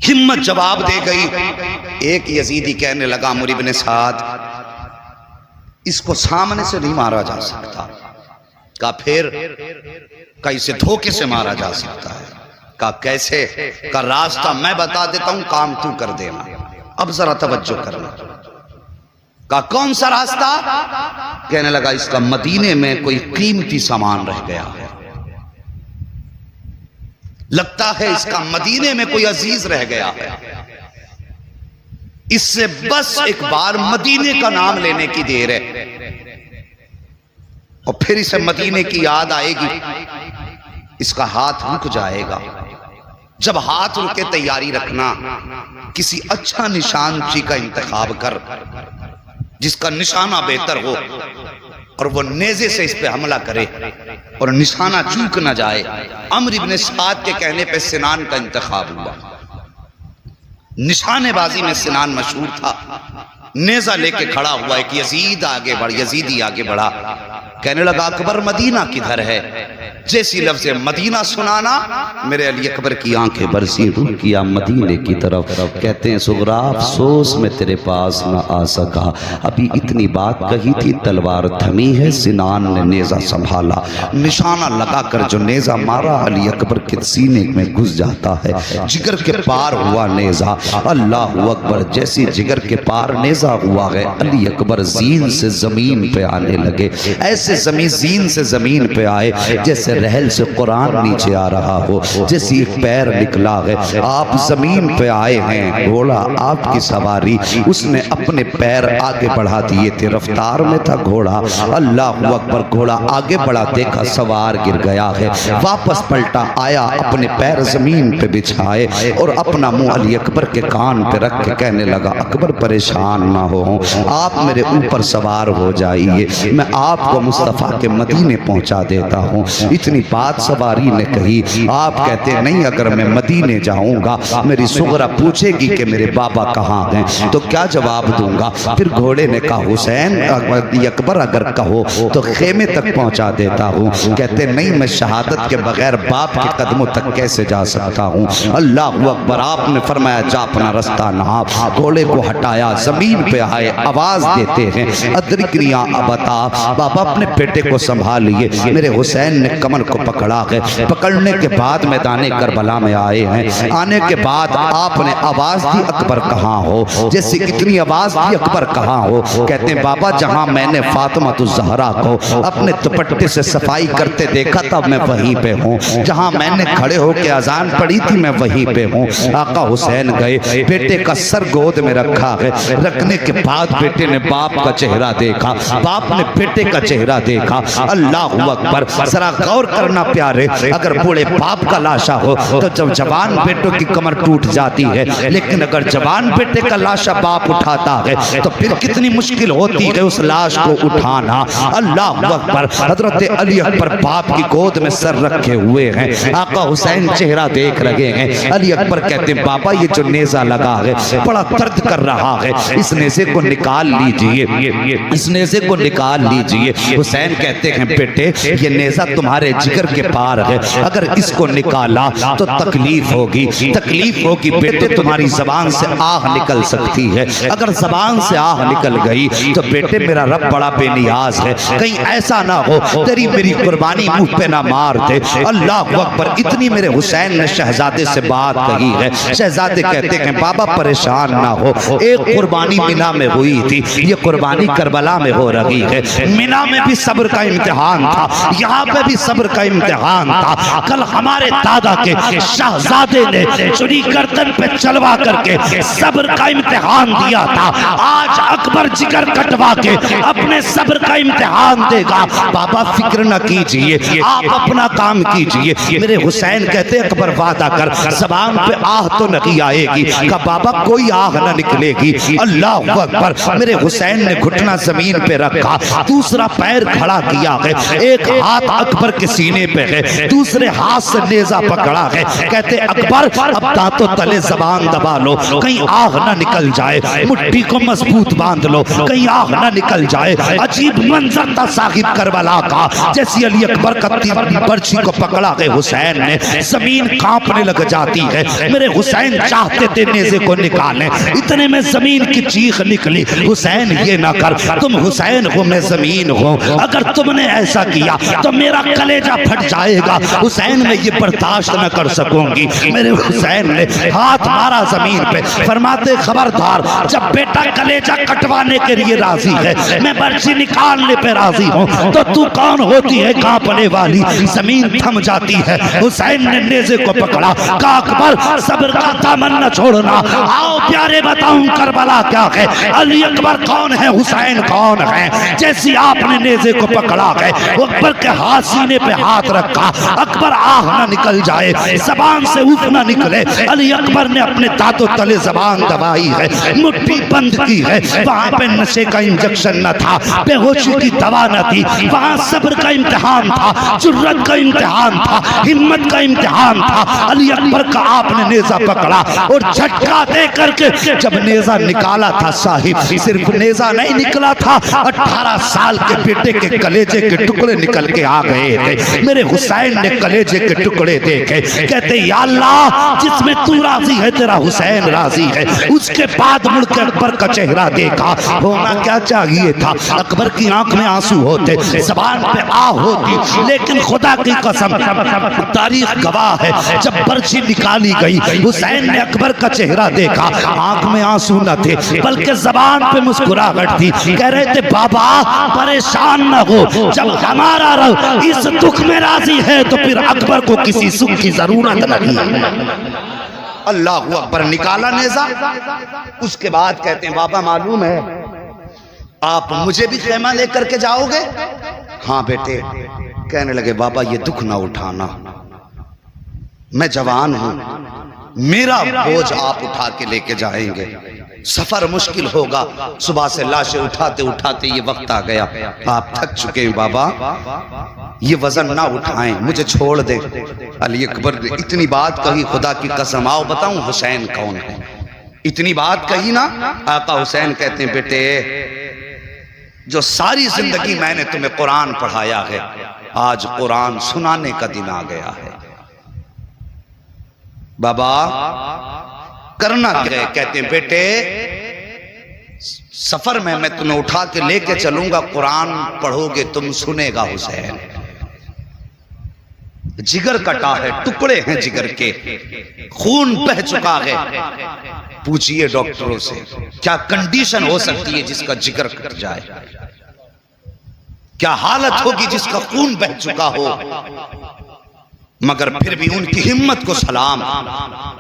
ہمت جواب دے گئی. ایک یزیدی کہنے لگا عمرو بن سعد اس کو سامنے سے نہیں مارا جا سکتا. کہا پھر؟ کہا اسے دھوکے سے مارا جا سکتا ہے. کہا کیسے؟ کہا راستہ میں بتا دیتا ہوں, کام تو کر دینا. اب ذرا توجہ کرنا. کہا کون سا راستہ؟ کہنے لگا اس کا مدینے میں کوئی قیمتی سامان رہ گیا ہے, لگتا ہے اس کا مدینے میں کوئی عزیز رہ گیا ہے, اس سے بس ایک بار مدینے کا نام لینے کی دیر ہے اور پھر اسے مدینے کی یاد آئے گی, اس کا ہاتھ رک جائے گا. جب ہاتھ رکے تیاری رکھنا, کسی اچھا نشان چی کا انتخاب کر جس کا نشانہ بہتر ہو اور وہ نیزے سے اس پہ حملہ کرے اور نشانہ چوک نہ جائے. عمرو بن سعد کے کہنے پہ سنان کا انتخاب ہوا. نشانے بازی میں سنان مشہور تھا. نیزہ لے کے کھڑا ہوا ایک یزیدی آگے بڑھا. کہنے لگا اکبر مدینہ کدھر ہے؟ جیسی لفظ مدینہ سنانا میرے علی اکبر کی آنکھیں برسی, رخ کیا مدینے کی طرف. کہتے ہیں سغرا افسوس میں تیرے پاس نہ آ سکا, ابھی اتنی بات کہی تھی, تلوار تھمی ہے, سنان نے نیزہ سنبھالا, نشانہ لگا کر جو نیزہ مارا علی اکبر کے سینے میں گھس جاتا ہے, جگر کے پار ہوا نیزہ. اللہ اکبر. جیسی جگر کے پار نیزہ ہوا ہے علی اکبر زین سے زمین پہ آنے لگے. ایسے زمین سے زمین پہ آئے جیسے رحل سے قرآن نیچے آ رہا ہو, جیسی ایک پیر نکلا ہے. آپ زمین پہ آئے ہیں, گھوڑا آپ کی سواری, اس نے اپنے پیر آگے بڑھا دیے تھے, رفتار میں تھا گھوڑا. اللہ اکبر. گھوڑا آگے بڑھا, دیکھا سوار گر گیا ہے, واپس پلٹا آیا, اپنے پیر زمین پہ بچھائے اور اپنا منہ علی اکبر کے کان پہ رکھ کے کہنے لگا اکبر پریشان نہ ہو، آپ میرے اوپر سوار ہو جائیے، میں آپ کو مصطفیٰ کے مدینے پہنچا دیتا ہوں۔ اتنی بات سواری نے کہی۔ آپ کہتے نہیں اگر میں مدینے جاؤں گا میری صغرا پوچھے گی کہ میرے بابا کہاں ہیں تو کیا جواب دوں گا؟ پھر گھوڑے نے کہا حسین اکبر اگر کہو تو خیمے تک پہنچا دیتا ہوں۔ کہتے نہیں میں شہادت کے بغیر باپ کے قدموں تک کیسے جا سکتا ہوں؟ اللہ اکبر۔ آپ نے فرمایا جا اپنا رستہ نہا۔ گھوڑے کو ہٹایا، زمین پہ آئے، آواز دیتے ہیں ادرکنی یا ابتا، بابا اپنے بیٹے کو سنبھالیے۔ میرے حسین نے کمر کو پکڑا ہے، پکڑنے کے بعد میدان کربلا میں آئے ہیں۔ آنے کے بعد آپ نے آواز دی اکبر کہاں ہو؟ جیسے اتنی آواز دی اکبر کہاں ہو؟ کہتے ہیں بابا جہاں میں نے فاطمہ الزہرا کو اپنے دوپٹے سے صفائی کرتے دیکھا تھا میں وہیں پہ ہوں، جہاں میں نے کھڑے ہو کے اذان پڑھی تھی میں وہیں پہ ہوں۔ آقا حسین گئے، بیٹے کا سر گود میں رکھا ہے، رکھنے کے بعد بیٹے نے باپ کا چہرہ دیکھا، باپ نے بیٹے کا چہرہ دیکھا۔ اللہ اکبر۔ ذرا غور کرنا پیارے، اگر بوڑھے باپ کا لاشا ہو تو جب جوان بیٹوں کی کمر ٹوٹ جاتی ہے، لیکن اگر جوان بیٹے کا لاشا باپ اٹھاتا ہے تو پھر کتنی مشکل ہوتی ہے اس لاش کو اٹھانا۔ اللہ اکبر۔ حضرت علی اکبر باپ کی گود میں سر رکھے ہوئے ہیں، آقا حسین چہرہ دیکھ رہے ہیں۔ علی اکبر کہتے ہیں بابا یہ جو نیزہ لگا ہے بڑا درد کر رہا ہے، اس نیزے کو نکال لیجئے، اس نیزے کو نکال لیجئے۔ حسین کہتے ہیں بیٹے یہ نیزہ تمہارے جگر کے پار ہے، اگر اس کو نکالا تو تکلیف ہوگی، تکلیف ہوگی بیٹے، تمہاری زبان سے آہ نکل سکتی ہے، اگر زبان سے آہ نکل گئی تو بیٹے میرا رب بڑا بے نیاز ہے، کہیں ایسا نہ ہو تیری میری قربانی منہ پہ نہ مار دے۔ اللہ اکبر۔ اتنی میرے حسین نے شہزادے سے بات کہی ہے۔ شہزادے کہتے ہیں بابا پریشان نہ ہو، ایک قربانی مینا میں ہوئی تھی، یہ قربانی کربلا میں ہو رہی ہے۔ مینا میں بھی صبر کا امتحان تھا، یہاں پہ بھی صبر کا امتحان تھا۔ کل ہمارے دادا کے شہزادے نے چری گردن پہ چلوا کر کے صبر کا امتحان دیا تھا، آج اکبر جگر کٹوا کے اپنے صبر کا امتحان دے گا۔ بابا فکر نہ کیجئے، آپ اپنا کام کیجئے۔ میرے حسین کہتے اکبر وعدہ کر زبان پہ آہ تو نہیں آئے گی، کہا بابا کوئی آہ نہ نکلے گی۔ اللہ اکبر۔ میرے حسین نے گھٹنا زمین پہ رکھا، دوسرا پیر کھڑا کیا ہے، ایک ہاتھ اکبر کے سینے پہ ہے، دوسرے ہاتھ سے نیزہ پکڑا ہے۔ کہتے اکبر اب دانتوں تلے زبان دبا لو، کہیں آہ نہ نکل جائے، مٹھی کو مضبوط باندھ لو، کہیں آہ نہ نکل جائے۔ عجیب منظر تھا صاحب کربلا کا، جیسی علی اکبر کا برچھی کو پکڑا ہے حسین نے، زمین کانپنے لگ جاتی ہے۔ میرے حسین چاہتے تھے نیزے کو نکالیں، اتنے میں زمین کی چیخ نکلی، حسین یہ نہ کر، تم حسین ہو میں زمین ہوں، اگر تم نے ایسا کیا تو میرا کلیجہ پھٹ جائے گا، حسین میں یہ برداشت نہ کر سکوں گی۔ میرے حسین نے ہاتھ مارا زمین پہ، فرماتے خبردار جب بیٹا کلیجہ کٹوانے کے لیے راضی ہے، میں برچھی نکالنے پہ راضی ہوں، تو تو کون ہوتی ہے کانپنے والی؟ زمین تھم جاتی ہے۔ حسین نے نیزے کو پکڑا، کہا اکبر صبر کا دامن نہ چھوڑنا، آؤ پیارے بتاؤں کربلا کیا ہے، علی اکبر کون ہے، حسین کون ہے۔ جیسی آپ نے نیزے کو پکڑا ہے، اکبر کے ہاتھ سینے پہ ہاتھ رکھا، اکبر آہ نہ نکل جائے، زبان سے اف نہ نکلے۔ علی اکبر نے اپنے دانتوں تلے زبان دبائی ہے، مٹھی بند کی ہے، وہاں پہ نشے کا انجیکشن نہ تھا، بے ہوشی کی دوا نہ تھی، وہاں صبر کا امتحان تھا، جرت کا امتحان تھا، ہمت کا امتحان تھا۔ علی اکبر کا آپ نے نیزہ پکڑا اور جھٹکا دے کر کے جب نیزہ نکالا تھا صاحب، صرف نیزہ نہیں نکلا تھا، 18 سال کے بیٹے کے کلیجے کے ٹکڑے نکل کے آ گئے تھے۔ میرے حسین نے کلیجے کے ٹکڑے دیکھے، کہتے یا اللہ جس میں تو راضی ہے تیرا حسین راضی ہے۔ اس کے بعد مڑ کے اکبر کا چہرہ دیکھا، ہونا کیا چاہیے تھا، اکبر کی آنکھ میں آنسو ہوتے، زبان پہ آہ ہوتی، لیکن خدا کی قسم تاریخ گواہ ہے جب برچھی نکالی گئی حسین نے اکبر کا چہرہ دیکھا، آنکھ میں آنسو نہ تھے بلکہ زبان پہ مسکراہٹ تھی۔ کہہ رہے تھے بابا پریشان نہ ہو، جب ہمارا رب اس دکھ میں راضی ہے تو پھر اکبر کو کسی سکھ کی ضرورت نہیں۔ اللہ اکبر۔ نکالا نیزہ، اس کے بعد کہتے ہیں بابا معلوم ہے آپ مجھے بھی خیمہ لے کر کے جاؤ گے؟ ہاں بیٹے۔ کہنے لگے بابا یہ دکھ نہ اٹھانا، میں جوان ہوں، میرا بوجھ آپ اٹھا کے لے کے جائیں گے، سفر مشکل ہوگا، صبح سے لاشیں اٹھاتے اٹھاتے یہ وقت آ گیا، آپ تھک چکے ہیں بابا، یہ وزن نہ اٹھائیں، مجھے چھوڑ دیں۔ علی اکبر نے اتنی بات کہی، خدا کی قسم آؤ بتاؤں حسین کون ہے؟ اتنی بات کہی نا، آقا حسین کہتے ہیں بیٹے جو ساری زندگی میں نے تمہیں قرآن پڑھایا ہے، آج قرآن سنانے کا دن آ گیا ہے۔ بابا کرنا کیا ہے؟ کہتے ہیں بیٹے سفر میں تمہیں اٹھا کے لے کے چلوں گا، قرآن پڑھو گے تم، سنے گا حسین۔ جگر کٹا ہے، ٹکڑے ہیں جگر کے، خون بہہ چکا ہے۔ پوچھئے ڈاکٹروں سے کیا کنڈیشن ہو سکتی ہے جس کا جگر کٹ جائے؟ کیا حالت ہوگی جس کا خون بہہ چکا ہو؟ مگر پھر بھی ان کی ہمت کو سلام،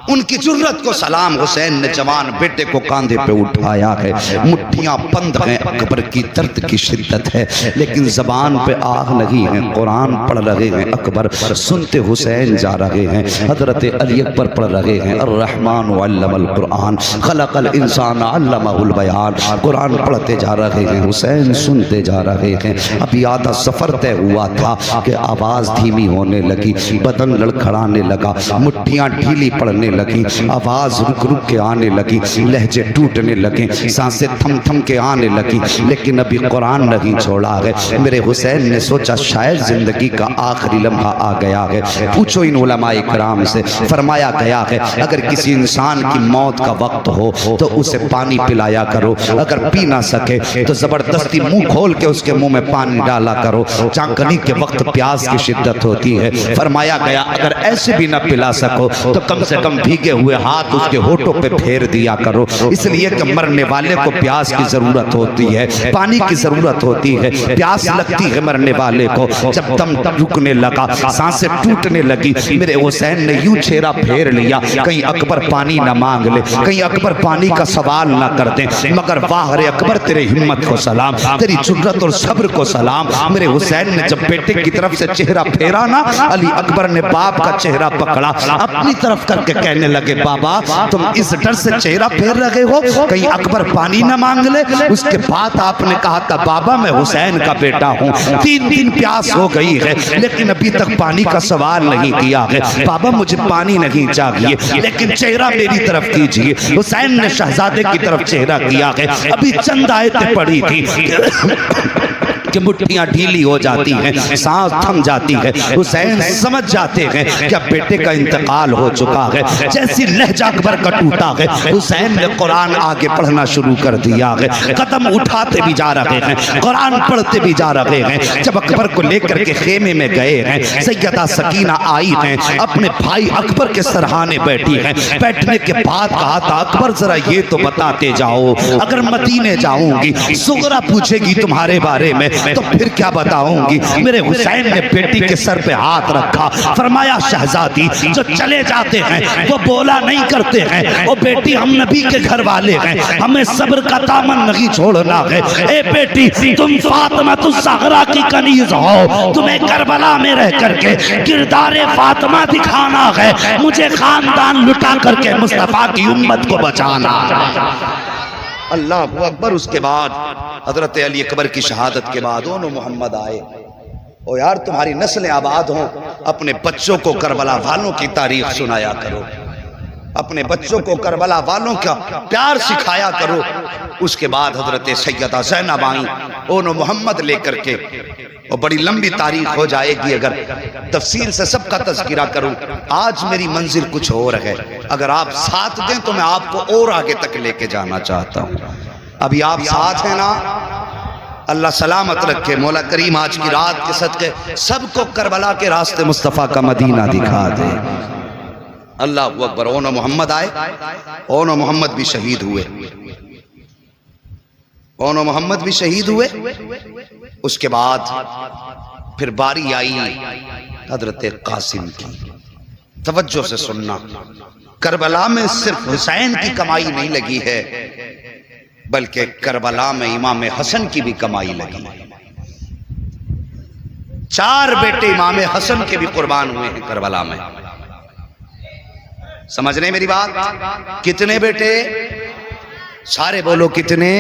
ان کی جرت کو سلام۔ حسین نے جوان بیٹے کو کاندھے پہ اٹھایا ہے، مٹھیاں بند ہیں، اکبر کی درد کی شدت ہے، لیکن زبان پہ آگ نہیں ہے، قرآن پڑھ رہے ہیں۔ اکبر سنتے حسین جا رہے ہیں، حضرت علی اکبر پڑھ رہے ہیں، الرحمن علم القرآن خلق الانسان علمہ البیان، قرآن پڑھتے جا رہے ہیں، حسین سنتے جا رہے ہیں۔ ابھی آدھا سفر طے ہوا تھا کہ آواز دھیمی ہونے لگی، بدن لڑکھڑانے لگا، مٹھیاں ڈھیلی پڑنے لگی، آواز رک رک کے آنے لگی، لہجے ٹوٹنے لگے، سانسیں تھم تھم کے آنے لگی، لیکن ابھی قرآن نہیں چھوڑا ہے۔ میرے حسین نے سوچا شاید زندگی کا آخری لمحہ آ گیا ہے۔ پوچھو ان علماء کرام سے، فرمایا گیا ہے اگر کسی انسان کی موت کا وقت ہو تو اسے پانی پلایا کرو، اگر پی نہ سکے تو زبردستی منہ کھول کے اس کے منہ میں پانی ڈالا کرو، چاکنی کے وقت پیاس کی شدت ہوتی ہے۔ فرمایا گیا اگر ایسے بھی نہ پلا سکو تو کم سے کم بھیگے ہوئے ہاتھ اس کے ہونٹوں پہ پھیر دیا کرو، اس لیے کہ مرنے والے کو پیاس کی ضرورت ہوتی ہے، پانی کی ضرورت ہوتی ہے، پیاس لگتی ہے مرنے والے کو۔ جب دم رکنے لگا، سانسیں ٹوٹنے لگی، میرے حسین نے یوں چہرہ پھیر لیا کہیں اکبر پانی نہ مانگ لے، کہیں اکبر پانی کا سوال نہ کر دیں، مگر واہ رے اکبر تیرے ہمت کو سلام، تیری جرت اور صبر کو سلام۔ میرے حسین نے جب بیٹے کی طرف سے چہرہ پھیرا نا، علی اکبر نے باپ کا چہرہ پکڑا، اپنی طرف کر کے کہنے لگے بابا تم اس ڈر سے چہرہ پھیر رہے ہو کہیں اکبر پانی نہ مانگ لے؟ اس کے بعد آپ نے کہا تھا بابا میں حسین کا بیٹا ہوں، 3 دن پیاس ہو گئی ہے لیکن ابھی تک پانی کا سوال نہیں کیا ہے، بابا مجھے پانی نہیں چاہیے لیکن چہرہ میری طرف کیجئے۔ حسین نے شہزادے کی طرف چہرہ کیا ہے، ابھی چند آیتیں پڑھی تھی کہ مٹھیاں ڈھیلی ہو جاتی ہیں، سانس تھم جاتی ہے، حسین سمجھ جاتے ہیں کہ اب بیٹے کا انتقال ہو چکا ہے۔ جیسی لہجہ اکبر کا ٹوٹا ہے، حسین نے قرآن آگے پڑھنا شروع کر دیا ہے، قدم اٹھاتے بھی جا رہے ہیں، قرآن پڑھتے بھی جا رہے ہیں۔ جب اکبر کو لے کر کے خیمے میں گئے ہیں، سیدہ سکینہ آئی ہیں، اپنے بھائی اکبر کے سرہانے بیٹھی ہیں، بیٹھنے کے بعد کہا تھا اکبر ذرا یہ تو بتاتے جاؤ اگر مدینے جاؤں گی صغرا پوچھے گی تمہارے بارے میں تو پھر کیا بتاؤں گی؟ میرے حسین نے بیٹی کے سر پہ ہاتھ رکھا، فرمایا شہزادی جو چلے جاتے ہیں وہ بولا نہیں کرتے ہیں، وہ بیٹی ہم نبی کے گھر والے ہیں، ہمیں صبر کا دامن نہیں چھوڑنا ہے۔ اے بیٹی تم فاطمہ الزہرا کی کنیز ہو، تمہیں کربلا میں رہ کر کے کردار فاطمہ دکھانا ہے، مجھے خاندان لٹا کر کے مصطفیٰ کی امت کو بچانا۔ اللہ اکبر۔ اس کے بعد حضرت علی اکبر کی شہادت کے بعد اونو محمد آئے، او یار تمہاری نسلیں آباد ہوں، اپنے بچوں کو کربلا والوں کی تاریخ سنایا کرو، اپنے بچوں کو کربلا والوں کا پیار سکھایا کرو۔ اس کے بعد حضرت سیدہ زینب آئیں اونو محمد لے کر کے، اور بڑی لمبی تاریخ ہو جائے گی اگر تفصیل سے سب کا تذکرہ کروں۔ آج میری منزل کچھ اور ہے، اگر آپ ساتھ دیں تو میں آپ کو اور آگے تک لے کے جانا چاہتا ہوں۔ ابھی آپ ساتھ ہیں نا؟ اللہ سلامت رکھے، مولا کریم آج کی رات کے صدقے سب کو کربلا کے راستے مصطفیٰ کا مدینہ دکھا دے۔ اللہ اکبر۔ اونو محمد آئے، اونو محمد بھی شہید ہوئے، اونو محمد بھی شہید ہوئے۔ اس کے بعد پھر باری آئی حضرت قاسم کی۔ توجہ سے سننا، کربلا میں صرف حسین کی کمائی نہیں لگی ہے بلکہ کربلا میں امام حسن کی بھی کمائی لگی۔ 4 بیٹے امام حسن کے بھی قربان ہوئے ہیں کربلا میں۔ سمجھ رہے میری بات؟ کتنے بیٹے؟ سارے بولو کتنے؟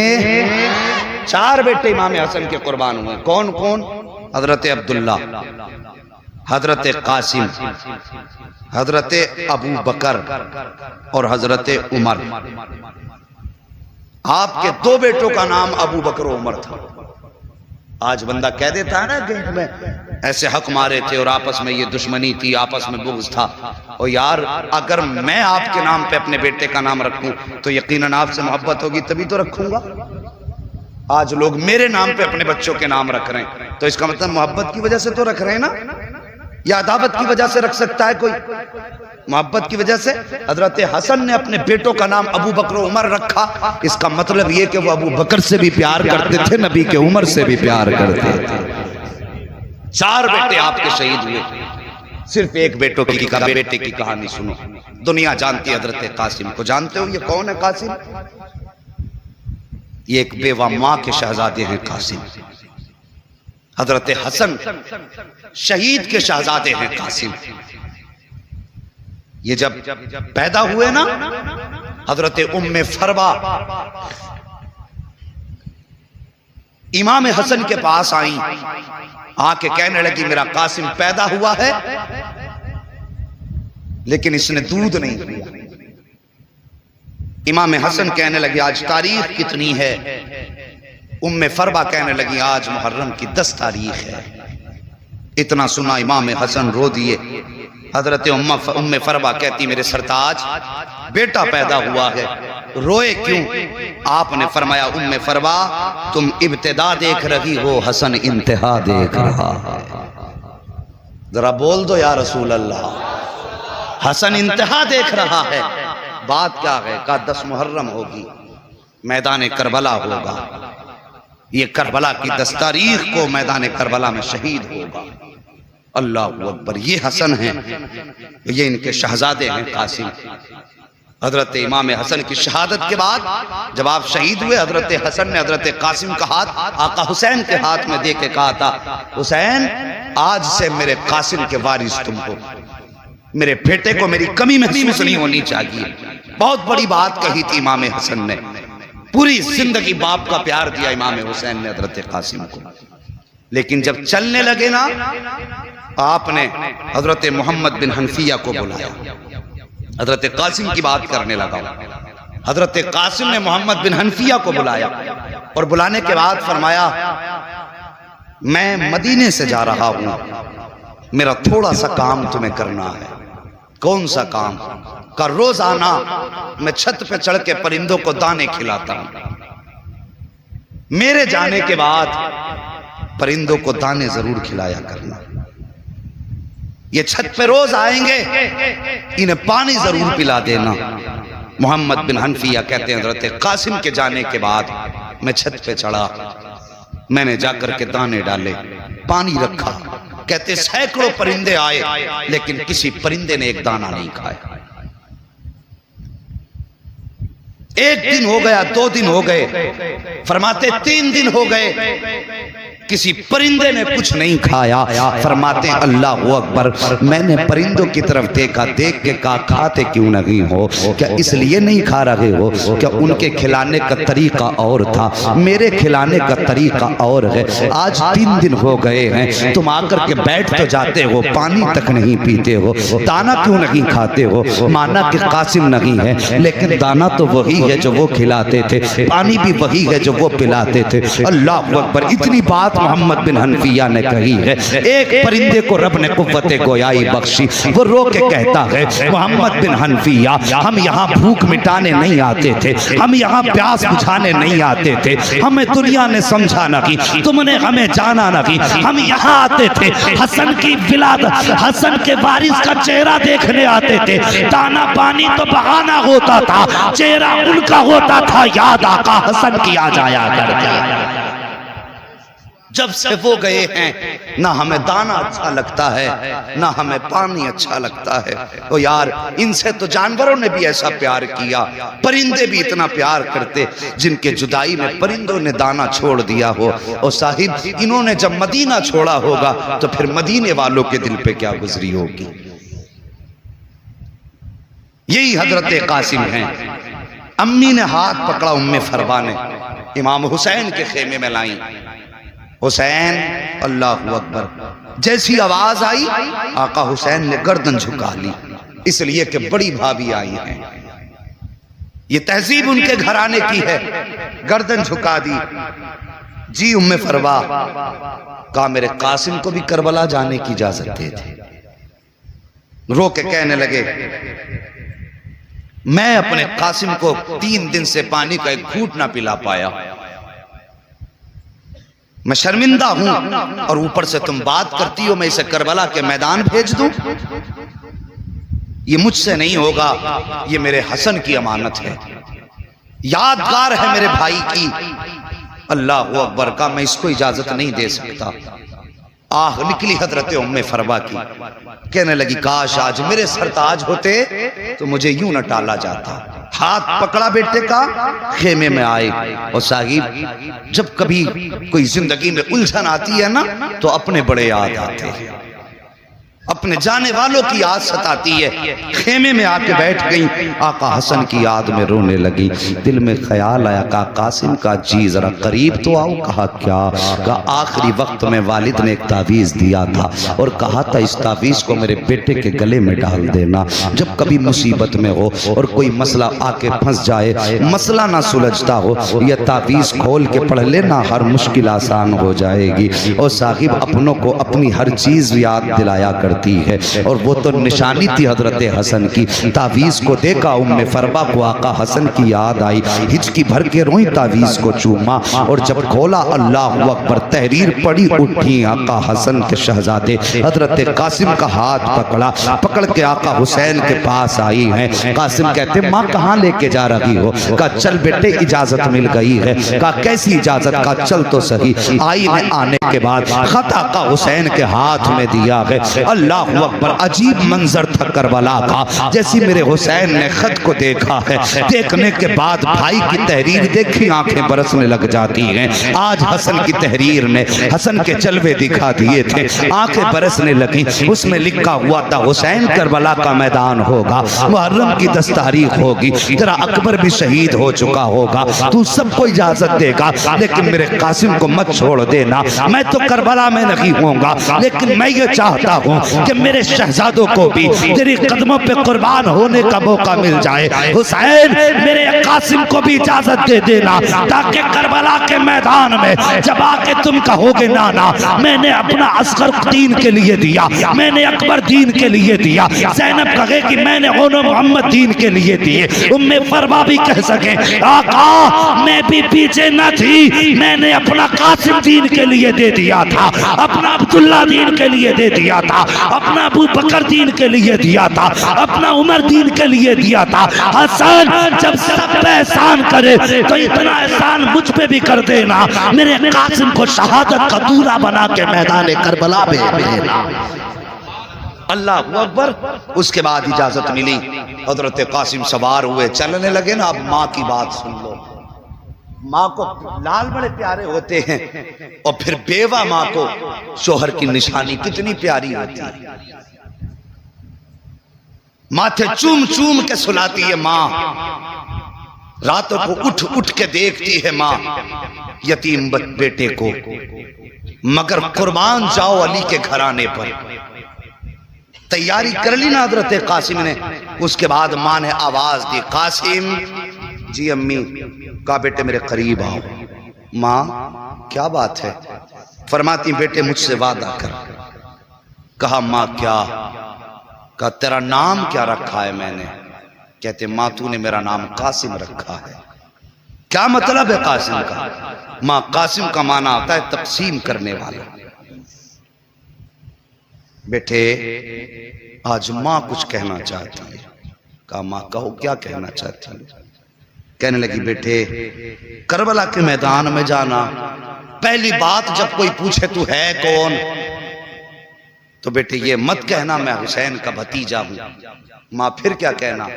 4 بیٹے امام حسن کے قربان ہوئے. کون کون؟ حضرت عبداللہ، حضرت قاسم، حضرت ابو بکر اور حضرت عمر. آپ کے 2 بیٹوں کا نام ابو بکر و عمر تھا. آج بندہ کہہ دیتا ہے نا کہ میں ایسے حق مارے تھے اور آپس میں یہ دشمنی تھی، آپس میں بغض تھا. اور یار اگر میں آپ کے نام پہ اپنے بیٹے کا نام رکھوں تو یقیناً آپ سے محبت ہوگی تبھی تو رکھوں گا. آج لوگ میرے نام پہ اپنے بچوں کے نام رکھ رہے ہیں تو اس کا مطلب محبت کی وجہ سے تو رکھ رہے ہیں نا، یا عداوت کی وجہ سے رکھ سکتا ہے کوئی؟ محبت کی وجہ سے. حضرت حسن نے اپنے بیٹوں کا نام ابو بکر و عمر رکھا. اس کا مطلب یہ کہ وہ ابو بکر سے بھی پیار کرتے تھے، نبی کے عمر سے بھی پیار کرتے تھے. 4 بیٹے آپ کے شہید ہوئے. صرف ایک بیٹے کی کہانی سنو. دنیا جانتی ہے حضرت قاسم کو. جانتے ہو یہ کون ہے قاسم؟ یہ ایک بیوہ ماں کے شہزادے ہیں قاسم. حضرت حسن شہید کے شہزادے ہیں قاسم. یہ جب پیدا ہوئے نا، حضرت ام فروا امام حسن کے پاس آئیں، آ کے کہنے لگی میرا قاسم پیدا ہوا ہے لیکن اس نے دودھ نہیں پیا. امام حسن کہنے لگے آج تاریخ کتنی ہے؟ ام فروا کہنے لگی آج محرم کی 10 تاریخ ہے. اتنا سنا امام حسن رو دیے. حضرت ام فروا کہتی میرے سرتاج بیٹا پیدا ہوا ہے، روئے کیوں؟ آپ نے فرمایا ام فروا تم ابتدا دیکھ رہی ہو، حسن انتہا دیکھ رہا ہے. ذرا بول دو یا رسول اللہ. حسن انتہا دیکھ رہا ہے. بات کیا ہے؟ کہا 10 محرم ہوگی، میدان کربلا ہوگا. یہ کربلا کی 10 تاریخ کو میدان کربلا میں شہید ہوگا. اللہ اکبر. یہ حسن ہیں، یہ ان کے شہزادے ہیں قاسم. حضرت امام حسن کی شہادت کے بعد جب آپ شہید ہوئے، حضرت حسن نے حضرت قاسم کا ہاتھ آقا حسین کے ہاتھ میں دے کے کہا تھا حسین آج سے میرے قاسم کے وارث تم ہو، میرے بیٹے کو میری کمی محسوس نہیں ہونی چاہیے. بہت بڑی بات کہی تھی امام حسن نے. پوری زندگی باپ کا پیار دیا امام حسین نے حضرت قاسم کو. لیکن جب چلنے لگے نا، آپ نے حضرت محمد بن حنفیہ کو بلایا. حضرت قاسم کی بات کرنے لگا. حضرت قاسم نے محمد بن حنفیہ کو بلایا اور بلانے کے بعد فرمایا میں مدینے سے جا رہا ہوں، میرا تھوڑا سا کام تمہیں کرنا ہے. کون سا کام؟ کہ روزانہ میں چھت پہ چڑھ کے پرندوں کو دانے کھلاتا ہوں. میرے جانے کے بعد پرندوں کو دانے ضرور کھلایا کرنا. یہ چھت پہ روز آئیں گے، انہیں پانی ضرور پلا دینا. محمد بن حنفیہ کہتے ہیں حضرت قاسم کے جانے کے بعد میں چھت پہ چڑھا، میں نے جا کر کے دانے ڈالے، پانی رکھا. کہتے سینکڑوں پرندے آئے لیکن کسی پرندے نے ایک دانہ نہیں کھایا. 1 دن ہو گیا، 2 دن ہو گئے، فرماتے 3 دن ہو گئے، کسی پرندے نے کچھ نہیں کھایا. فرماتے ہیں اللہ اکبر. میں نے پرندوں کی طرف دیکھا، دیکھ کے کہا کھاتے کیوں نہیں ہو؟ کیا اس لیے نہیں کھا رہے ہو کہ ان کے کھلانے کا طریقہ اور تھا، میرے کھلانے کا طریقہ اور ہے. آج 3 دن ہو گئے ہیں، تم آ کر کے بیٹھ تو جاتے ہو، پانی تک نہیں پیتے ہو، دانا کیوں نہیں کھاتے ہو؟ مانا کہ قاسم نہیں ہے لیکن دانا تو وہی ہے جو وہ کھلاتے تھے، پانی بھی وہی ہے جو وہ پلاتے تھے. اللہ اکبر. اتنی بات محمد بن حنفیہ نے کہی ہے. ایک پرندے کو رب نے قوت گویائی بخشی. وہ رو کے کہتا ہے محمد بن حنفیہ ہم یہاں بھوک مٹانے نہیں آتے تھے، ہم یہاں پیاس بجھانے نہیں آتے تھے، ہمیں دنیا نے سمجھا نہ کی، تم نے ہمیں جانا نہ کی. ہم یہاں آتے تھے حسن کی ولادت، حسن کے وارث کا چہرہ دیکھنے آتے تھے. دانا پانی تو بہانا ہوتا تھا، چہرہ ان کا ہوتا تھا یاد آقا حسن کی آ جایا کرتا. جب سے وہ گئے ہیں نہ ہمیں دانا اچھا لگتا ہے نہ ہمیں پانی اچھا لگتا ہے. او یار ان سے تو جانوروں نے بھی ایسا پیار کیا، پرندے بھی اتنا پیار کرتے جن کے جدائی میں پرندوں نے دانا چھوڑ دیا ہو. اور صاحب انہوں نے جب مدینہ چھوڑا ہوگا تو پھر مدینے والوں کے دل پہ کیا گزری ہوگی. یہی حضرت قاسم ہیں. امی نے ہاتھ پکڑا ام فروا نے، امام حسین کے خیمے میں لائیں۔ حسین، اللہ اکبر، جیسی آواز آئی آقا حسین نے گردن جھکا لی، اس لیے کہ بڑی بھابھی آئی ہیں، یہ تہذیب ان کے گھرانے کی ہے، گردن جھکا دی۔ جی ام فروا، کہا میرے قاسم کو بھی کربلا جانے کی اجازت دے دے۔ رو کے کہنے لگے میں اپنے قاسم کو 3 دن سے پانی کا ایک گھونٹ نہ پلا پایا، میں شرمندہ ہوں، اور اوپر سے تم بات کرتی ہو میں اسے کربلا کے میدان بھیج دوں؟ یہ مجھ سے نہیں ہوگا، یہ میرے حسن کی امانت ہے، یادگار ہے میرے بھائی کی۔ اللہ اکبر، کا میں اس کو اجازت نہیں دے سکتا۔ آہ نکلی حضرت ام فروا کی، کہنے لگی کاش آج میرے سرتاج ہوتے تو مجھے یوں نہ ٹالا جاتا۔ ہاتھ پکڑا بیٹے کا، خیمے میں آئے۔ اور صاحب جب کبھی کوئی زندگی میں الجھن آتی ہے نا تو اپنے بڑے یاد آتے ہیں، اپنے جانے والوں کی یاد ستاتی ہے۔ خیمے میں آ کے بیٹھ گئیں، آقا حسن کی یاد میں رونے لگی۔ دل میں خیال آیا، کہا قاسم کا جی ذرا قریب تو آؤ۔ کہا کیا؟ کہا آخری وقت میں والد نے ایک تعویذ دیا تھا اور کہا تھا اس تعویذ کو میرے بیٹے کے گلے میں ڈال دینا، جب کبھی مصیبت میں ہو اور کوئی مسئلہ آ کے پھنس جائے، مسئلہ نہ سلجھتا ہو، یہ تعویذ کھول کے پڑھ لینا، ہر مشکل آسان ہو جائے گی۔ اور صاحب اپنوں کو اپنی ہر چیز یاد دلایا کرتی ہے، اور وہ تو نشانی تھی حضرت حسن کی۔ تعویذ کو دیکھا ام فروا کو آقا حسن کی یاد آئی، ہچکی بھر کے روئی، تعویذ کو چوما، اور جب کھولا اللہ اکبر تحریر پڑی، اٹھی آقا حسن کے شہزادے حضرت قاسم کا ہاتھ پکڑ کے آقا حسین کے پاس آئی ہیں۔ قاسم کہتے ماں کہاں لے کے جا رہی ہو؟ کہا چل بیٹے اجازت مل گئی ہے۔ کہا کیسی اجازت؟ کہا چل تو صحیح۔ آئی نے آنے کے بعد خط آقا حسین کے ہاتھ میں دیا ہے۔ اللہ اکبر، عجیب منظر تھا کربلا کا۔ جیسی میرے حسین نے خط کو دیکھا ہے، دیکھنے کے بعد بھائی کی تحریر دیکھی آنکھیں برسنے لگ جاتی ہیں۔ آج حسن کی تحریر نے حسن کے جلوے دکھا دیے تھے، آنکھیں برسنے لگیں۔ اس میں لکھا ہوا تھا حسین کربلا کا میدان ہوگا، محرم کی 10 تاریخ ہوگی، تیرا اکبر بھی شہید ہو چکا ہوگا، تو سب کو اجازت دے گا لیکن میرے قاسم کو مت چھوڑ دینا۔ میں تو کربلا میں نہیں ہوں گا لیکن میں یہ چاہتا ہوں کہ میرے شہزادوں کو بھی تیری قدموں پہ قربان ہونے کا موقع مل جائے۔ حسین میرے قاسم کو بھی اجازت دے دینا تاکہ کربلا کے میدان میں جب آ کے تم کہو گے نانا میں نے اپنا اصغر دین کے لیے دیا، میں نے اکبر دین کے لیے دیا، زینب کہے کہ میں نے اونو محمد دین کے لیے دیے، ام فروا بھی کہہ سکے آقا میں بھی پیچھے نہ تھی، میں نے اپنا قاسم دین کے لیے دے دیا تھا، اپنا عبداللہ دین کے لیے دے دیا تھا، اپنا ابو بکر دین کے لیے دیا تھا، اپنا عمر دین کے لیے دیا تھا۔ حسن جب سب پہ احسان کرے تو اتنا احسان مجھ پہ بھی کر دینا، میرے قاسم کو شہادت کا دورہ بنا کے میدان کربلا پہ دینا۔ اللہ اکبر۔ اس کے بعد اجازت ملی، حضرت قاسم سوار ہوئے، چلنے لگے نا۔ اب ماں کی بات سن لو، ماں کو لال بڑے پیارے ہوتے ہیں، اور پھر بیوہ ماں کو شوہر کی نشانی کتنی پیاری ہوتی ہے۔ ماتھے چوم چوم کے سلاتی ہے ماں، راتوں کو اٹھ اٹھ کے دیکھتی ہے ماں یتیم بیٹے کو، مگر قربان جاؤ علی کے گھرانے پر۔ تیاری کر لی نا حضرت قاسم نے۔ اس کے بعد ماں نے آواز دی قاسم۔ جی امی۔ کہا بیٹے میرے قریب آؤ۔ ماں کیا بات ہے؟ فرماتی بیٹے مجھ سے وعدہ کر۔ کہا ماں کیا؟ کہا تیرا نام کیا رکھا ہے میں نے؟ کہتے ماں تو نے میرا نام قاسم رکھا ہے۔ کیا مطلب ہے قاسم کا؟ ماں قاسم کا معنی آتا ہے تقسیم کرنے والا۔ بیٹے آج ماں کچھ کہنا چاہتی ہے۔ کہا ماں کہو کیا کہنا چاہتی ہے؟ کہنے لگی بیٹے کربلا کے میدان میں جانا، پہلی بات جب کوئی پوچھے تو ہے کون تو بیٹے یہ مت کہنا میں حسین کا بھتیجا ہوں۔ ماں پھر کیا کہنا؟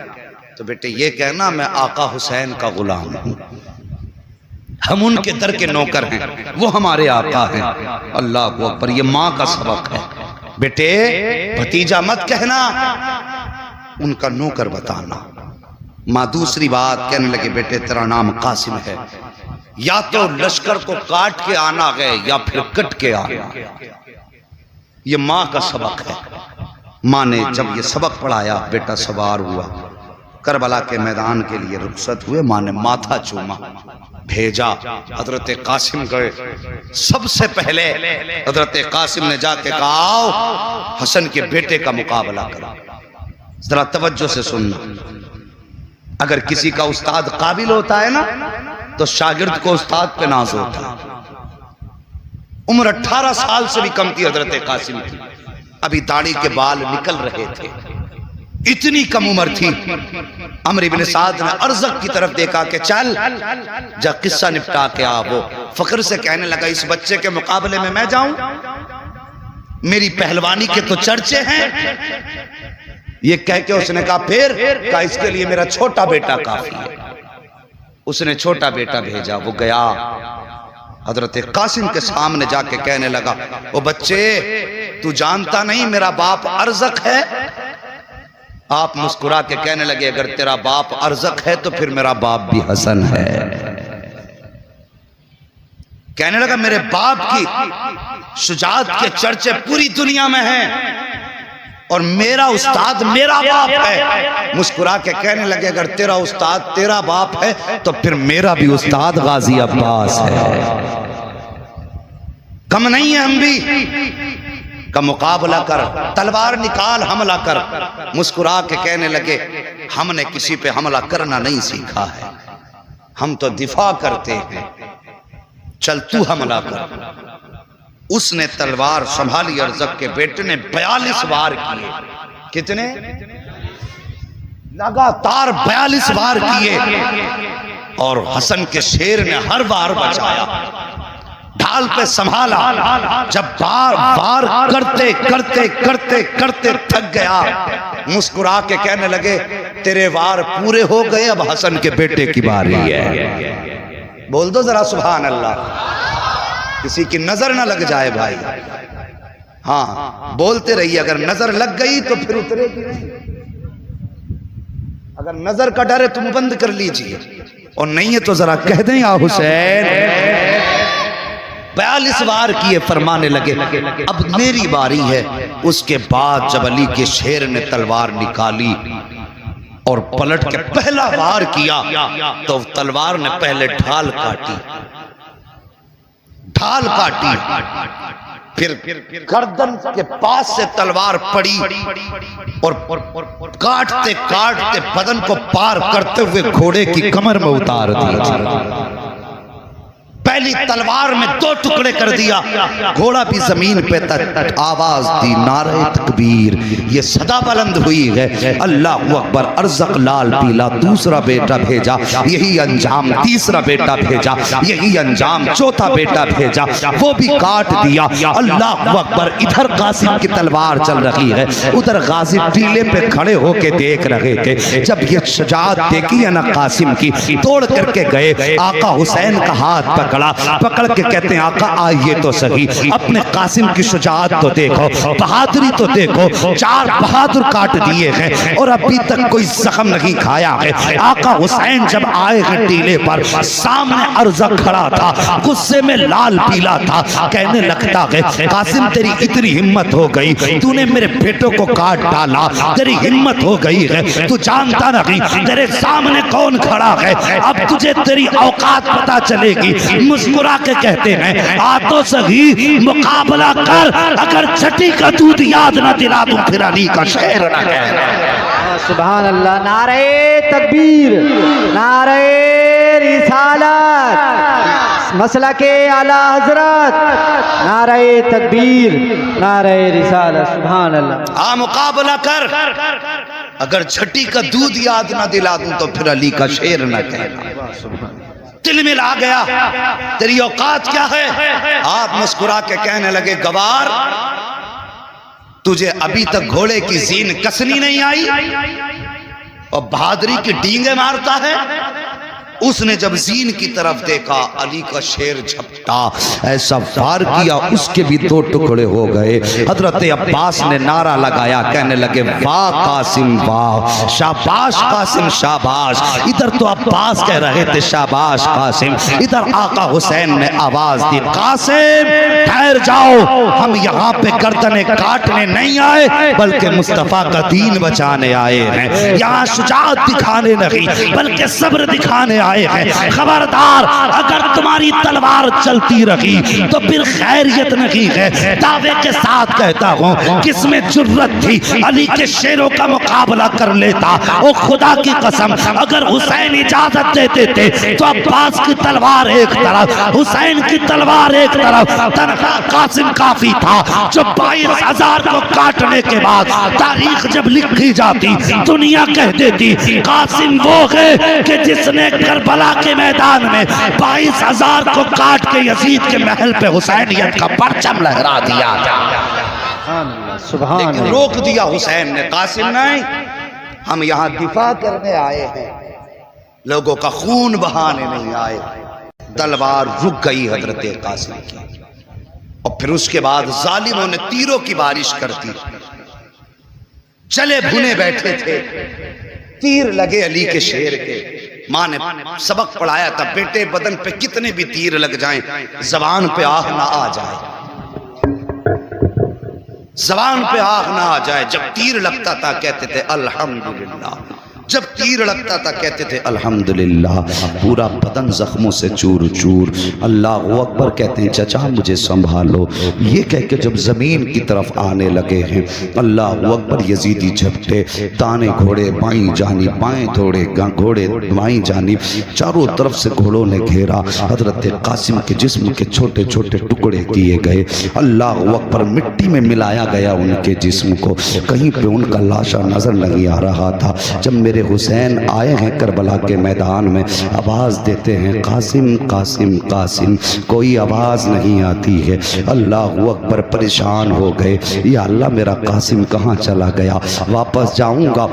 تو بیٹے یہ کہنا میں آقا حسین کا غلام ہوں، ہم ان کے در کے نوکر ہیں، وہ ہمارے آقا ہیں۔ اللہ اکبر، یہ ماں کا سبق ہے۔ بیٹے بھتیجا مت کہنا، ان کا نوکر بتانا۔ ماں دوسری بات کہنے لگے بیٹے تیرا نام قاسم ہے، یا تو لشکر کو کاٹ کے آنا ہے یا پھر کٹ کے آنا۔ یہ ماں کا سبق ہے۔ ماں نے جب یہ سبق پڑھایا بیٹا سوار ہوا، کربلا کے میدان کے لیے رخصت ہوئے۔ ماں نے ماتھا چوما، بھیجا، حضرت قاسم گئے۔ سب سے پہلے حضرت قاسم نے جا کے کہا آؤ حسن کے بیٹے کا مقابلہ کرو۔ ذرا توجہ سے سننا، اگر کسی کا استاد قابل ہوتا ہے نا تو شاگرد کو استاد پہ ناز ہوتا ہے۔ عمر 18 سال سے بھی کم تھی حضرت قاسم کی، ابھی داڑھی کے بال نکل رہے تھے، اتنی کم عمر تھی۔ عمرو بن سعد نے ارزق کی طرف دیکھا کہ چل جا قصہ نپٹا کے آ۔ وہ فخر سے کہنے لگا اس بچے کے مقابلے میں میں جاؤں؟ میری پہلوانی کے تو چرچے ہیں۔ یہ کہہ کے اس نے کہا پھر کہا اس کے لیے میرا چھوٹا بیٹا کافی ہے۔ اس نے چھوٹا بیٹا بھیجا، وہ گیا حضرت قاسم کے سامنے جا کے کہنے لگا او بچے تو جانتا نہیں میرا باپ ارزق ہے؟ آپ مسکرا کے کہنے لگے اگر تیرا باپ ارزق ہے تو پھر میرا باپ بھی حسن ہے۔ کہنے لگا میرے باپ کی شجاعت کے چرچے پوری دنیا میں ہیں اور میرا استاد میرا باپ ہے۔ مسکرا کے کہنے لگے اگر تیرا استاد تیرا باپ ہے تو پھر میرا بھی استاد غازی عباس ہے۔ کم نہیں ہے ہم بھی، کا مقابلہ کر، تلوار نکال حملہ کر۔ مسکرا کے کہنے لگے ہم نے کسی پہ حملہ کرنا نہیں سیکھا ہے، ہم تو دفاع کرتے ہیں، چل تو حملہ کر۔ اس نے تلوار سنبھالی، ارزق کے بیٹے نے 42 وار کیے۔ کتنے؟ لگاتار 42 وار کیے، اور حسن کے شیر نے ہر وار بچایا، ڈھال پہ سنبھالا۔ جب وار کرتے کرتے کرتے کرتے تھک گیا، مسکرا کے کہنے لگے تیرے وار پورے ہو گئے، اب حسن کے بیٹے کی باری ہے۔ بول دو ذرا سبحان اللہ، کسی کی نظر نہ لگ جائے بھائی۔ ہاں بولتے رہیے، اگر نظر لگ گئی تو پھر اترے گی نہیں۔ اگر نظر کا ڈر ہے تم بند کر لیجئے، اور نہیں ہے تو ذرا کہہ دیں یا حسین۔ 42 وار کیے، فرمانے لگے اب میری باری ہے۔ اس کے بعد جب علی کے شیر نے تلوار نکالی اور پلٹ کے پہلا وار کیا تو تلوار نے پہلے ڈھال کاٹی، ڈھال کاٹی، پھر گردن کے پاس سے تلوار پڑی اور کاٹتے کاٹتے بدن کو پار کرتے ہوئے گھوڑے کی کمر میں اتار دی۔ پہلی تلوار میں 2 ٹکڑے کر دیا، گھوڑا بھی زمین پہ آواز دی نعرہ تکبیر۔ یہ صدا بلند ہوئی ہے اللہ اکبر۔ ارزق لال پیلا دوسرا بیٹا بھیجا، یہی انجام تیسرا بیٹا بھیجا، یہی انجام چوتھا بیٹا بھیجا، وہ بھی کاٹ دیا۔ اللہ اکبر۔ ادھر قاسم کی تلوار چل رہی ہے، ادھر غازی ٹیلے پہ کھڑے ہو کے دیکھ رہے تھے۔ جب یہ شجاعت دیکھی ہے نا قاسم کی، توڑ کر کے گئے، آقا حسین کا ہاتھ پکڑ کے کہتے ہیں آقا آئیے تو صحیح، اپنے قاسم کی شجاعت تو دیکھو، بہادری تو دیکھو، 4 بہادر کاٹ دیے ہیں اور ابھی تک کوئی زخم نہیں کھایا ہے۔ آقا حسین جب آئے ہیں ٹیلے پر، سامنے ارزق کھڑا تھا، غصے میں لال پیلا تھا، کہنے لگتا ہے قاسم تیری اتنی ہمت ہو گئی، تو نے میرے بیٹوں کو کاٹ ڈالا، تیری ہمت ہو گئی ہے، تو جانتا نہیں تیرے سامنے کون کھڑا ہے، اب تجھے تیری اوقات پتا چلے گی۔ مسکرا کے کہتے ہیں آ تو صحیح مقابلہ کر، اگر چھٹی کا دودھ یاد نہ دلا دوں پھر علی کا شعر نہ کہہ۔ سبحان اللہ، نعرہ تکبیر، نعرہ رسالت، مسلک اعلی حضرت، نعرہ تکبیر، نعرہ رسالت، سبحان اللہ۔ آ مقابلہ کر، اگر چھٹی کا دودھ یاد نہ دلا دوں تو پھر علی کا شعر نہ کہنا۔ دل میں لا گیا تیری اوقات کیا ہے؟ آپ مسکرا کے کہنے لگے گوار تجھے ابھی تک گھوڑے کی زین کسنی نہیں آئی اور بہادری کی ڈینگیں مارتا ہے؟ اس نے جب زین کی طرف دیکھا علی کا شیر جھپٹا ایسا وار کیا اس کے بھی 2 ٹکڑے ہو گئے۔ حضرت عباس نے نعرہ لگایا، کہنے لگے واہ قاسم واہ، شاباش قاسم شاباش۔ ادھر تو عباس کہہ رہے تھے شاباش قاسم، ادھر آقا حسین نے آواز دی قاسم ٹھہر جاؤ، ہم یہاں پہ گردنیں کاٹنے نہیں آئے بلکہ مصطفیٰ کا دین بچانے آئے ہیں، یہاں شجاعت دکھانے نہیں بلکہ صبر دکھانے آئے ہیں۔ خبردار اگر تمہاری تلوار چلتی رہی تو پھر خیریت نہیں ہے۔ دعوے کے ساتھ کہتا ہوں کس میں جرت تھی علی کے شیروں کا مقابلہ کر لیتا۔ او خدا کی قسم اگر حسین اجازت دیتے تھے تو عباس کی تلوار ایک طرف، حسین کی تلوار ایک طرف، تنہا قاسم کافی تھا جو 22,000 کو کاٹنے کے بعد تاریخ جب لکھی جاتی دنیا کہہ دیتی قاسم وہ ہے کہ جس نے کربلا کے میدان میں 22,000 کو کاٹ کے یزید کے محل پہ حسینیت کا پرچم لہرا دیا۔ سبحان لیکن اللہ۔ روک دیا حسین نے، قاسم نہیں، ہم یہاں دفاع کرنے آئے ہیں، لوگوں کا خون بہانے نہیں آئے۔ تلوار رک گئی حضرت قاسم کی، اور پھر اس کے بعد ظالموں نے تیروں کی بارش کر دی۔ چلے بھنے بیٹھے تھے، تیر لگے علی کے شیر کے۔ ماں نے سبق پڑھایا تھا بیٹے بدن پہ کتنے بھی تیر لگ جائیں زبان پہ آہ نہ آ جائے، زبان پہ آہ نہ آ جائے۔ جب تیر لگتا تھا کہتے تھے الحمدللہ، جب تیر لگتا تھا کہتے تھے الحمدللہ۔ پورا بدن زخموں سے چور چور۔ اللہ اکبر کہتے ہیں چچا مجھے سنبھالو، یہ کہہ کے جب زمین کی طرف آنے لگے ہیں اللہ اکبر یزیدی جھپٹے، دانے گھوڑے بائیں جانب، بائیں گھوڑے بائیں جانب، چاروں طرف سے گھوڑوں نے گھیرا۔ حضرت قاسم کے جسم کے چھوٹے چھوٹے ٹکڑے کیے گئے، اللہ اکبر مٹی میں ملایا گیا ان کے جسم کو، کہیں پہ ان کا لاشا نظر نہیں آ رہا تھا۔ جب میرے حسین آئے ہیں کربلا کے میدان میں، آواز دیتے ہیں قاسم قاسم قاسم، کوئی آواز نہیں آتی ہے۔ اللہ اکبر پریشان ہو گئے، یا اللہ میرا قاسم کہاں چلا گیا؟ واپس جاؤں گا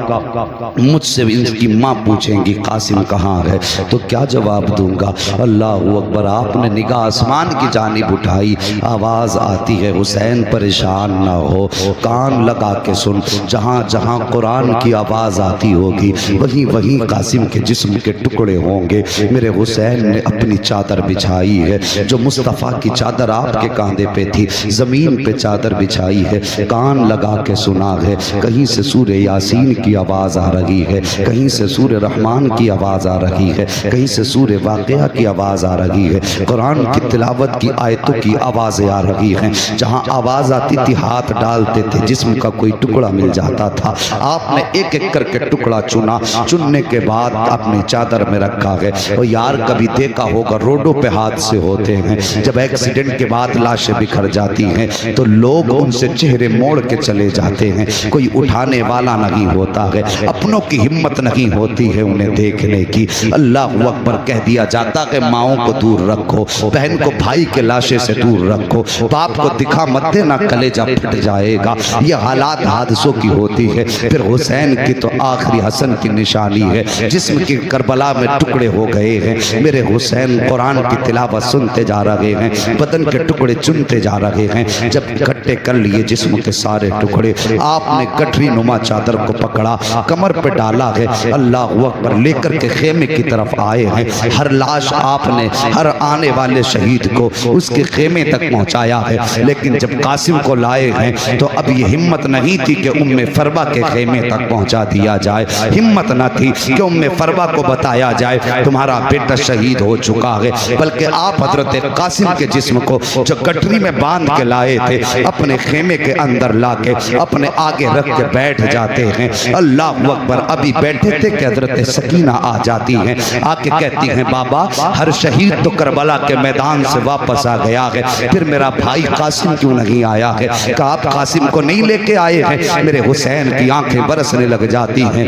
مجھ سے ان کی ماں پوچھیں گی قاسم کہاں ہے تو کیا جواب دوں گا؟ اللہ اکبر آپ نے نگاہ آسمان کی جانب اٹھائی، آواز آتی ہے حسین پریشان نہ ہو، کان لگا کے سن، جہاں جہاں قرآن کی آواز آتی ہوگی وہیں وہیں قاسم کے جسم کے ٹکڑے ہوں گے۔ میرے حسین نے اپنی چادر بچھائی ہے، جو مصطفیٰ کی چادر آپ کے کاندھے پہ تھی، زمین پہ چادر بچھائی ہے، کان لگا کے سنا ہے۔ کہیں سے سورہ یاسین کی آواز آ رہی ہے، کہیں سے سورہ رحمان کی آواز آ رہی ہے، کہیں سے سورہ واقعہ کی آواز آ رہی ہے، قرآن کی تلاوت کی آیتوں کی آوازیں آ رہی ہیں۔ جہاں آواز آتی تھی ہاتھ ڈالتے تھے، جسم کا کوئی ٹکڑا مل جاتا تھا، آپ نے ایک ایک کر کے ٹکڑا چنا، چننے کے بعد اپنی چادر میں رکھا ہے۔ اور یار کبھی دیکھا ہوگا روڈوں پہ حادثے ہوتے ہیں، جب ایکسیڈنٹ کے بعد لاشیں بکھر جاتی ہیں تو لوگ ان سے چہرے موڑ کے چلے جاتے ہیں، کوئی اٹھانے والا نہیں ہوتا ہے، اپنوں کی ہمت نہیں ہوتی ہے انہیں دیکھنے کی۔ اللہ اکبر کہہ دیا جاتا کہ ماؤں کو دور رکھو، بہن کو بھائی کے لاشے سے دور رکھو، باپ کو دکھا مت دینا کلیجہ پھٹ جائے گا۔ یہ حالات حادثوں کی ہوتی ہے۔ پھر حسین کی تو آخری حسن کی نشانی ہے، جسم کی کربلا میں ٹکڑے ہو گئے ہیں۔ میرے حسین قرآن کی تلاوت سنتے جا رہے ہیں، بدن کے ٹکڑے چنتے جا رہے ہیں۔ جب اکٹھے کر لیے جسم کے سارے ٹکڑے، آپ نے گٹھری نما چادر کو پکڑا، کمر پہ ڈالا ہے، اللہ اکبر لے کر کے خیمے کی طرف آئے ہیں۔ ہر لاش آپ نے ہر آنے والے شہید کو اس کے خیمے تک پہنچایا ہے، لیکن جب قاسم کو لائے ہیں تو اب یہ ہمت نہیں تھی کہ ام فربا کے خیمے تک پہنچا دیا جائے، ہمت نہ تھی کہ ام فربا کو بتایا جائے تمہارا بیٹا شہید ہو چکا ہے، بلکہ آپ حضرت قاسم کے جسم کو جو گٹری میں باندھ کے لائے تھے اپنے خیمے کے اندر لا کے اپنے آگے رکھ کے بیٹھ جاتے ہیں۔ اللہ اکبر ابھی بیٹھے تھے کہ حضرت سکینہ آ جاتی ہیں، آ کے کہتی ہیں بابا ہر شہید تو کربلا کے میدان سے واپس آ گیا ہے، پھر میرا بھائی قاسم کیوں نہیں آیا ہے؟ کہ آپ قاسم کو نہیں لے کے آئے ہیں؟ میرے حسین کی آنکھیں برسنے لگ جاتی ہیں۔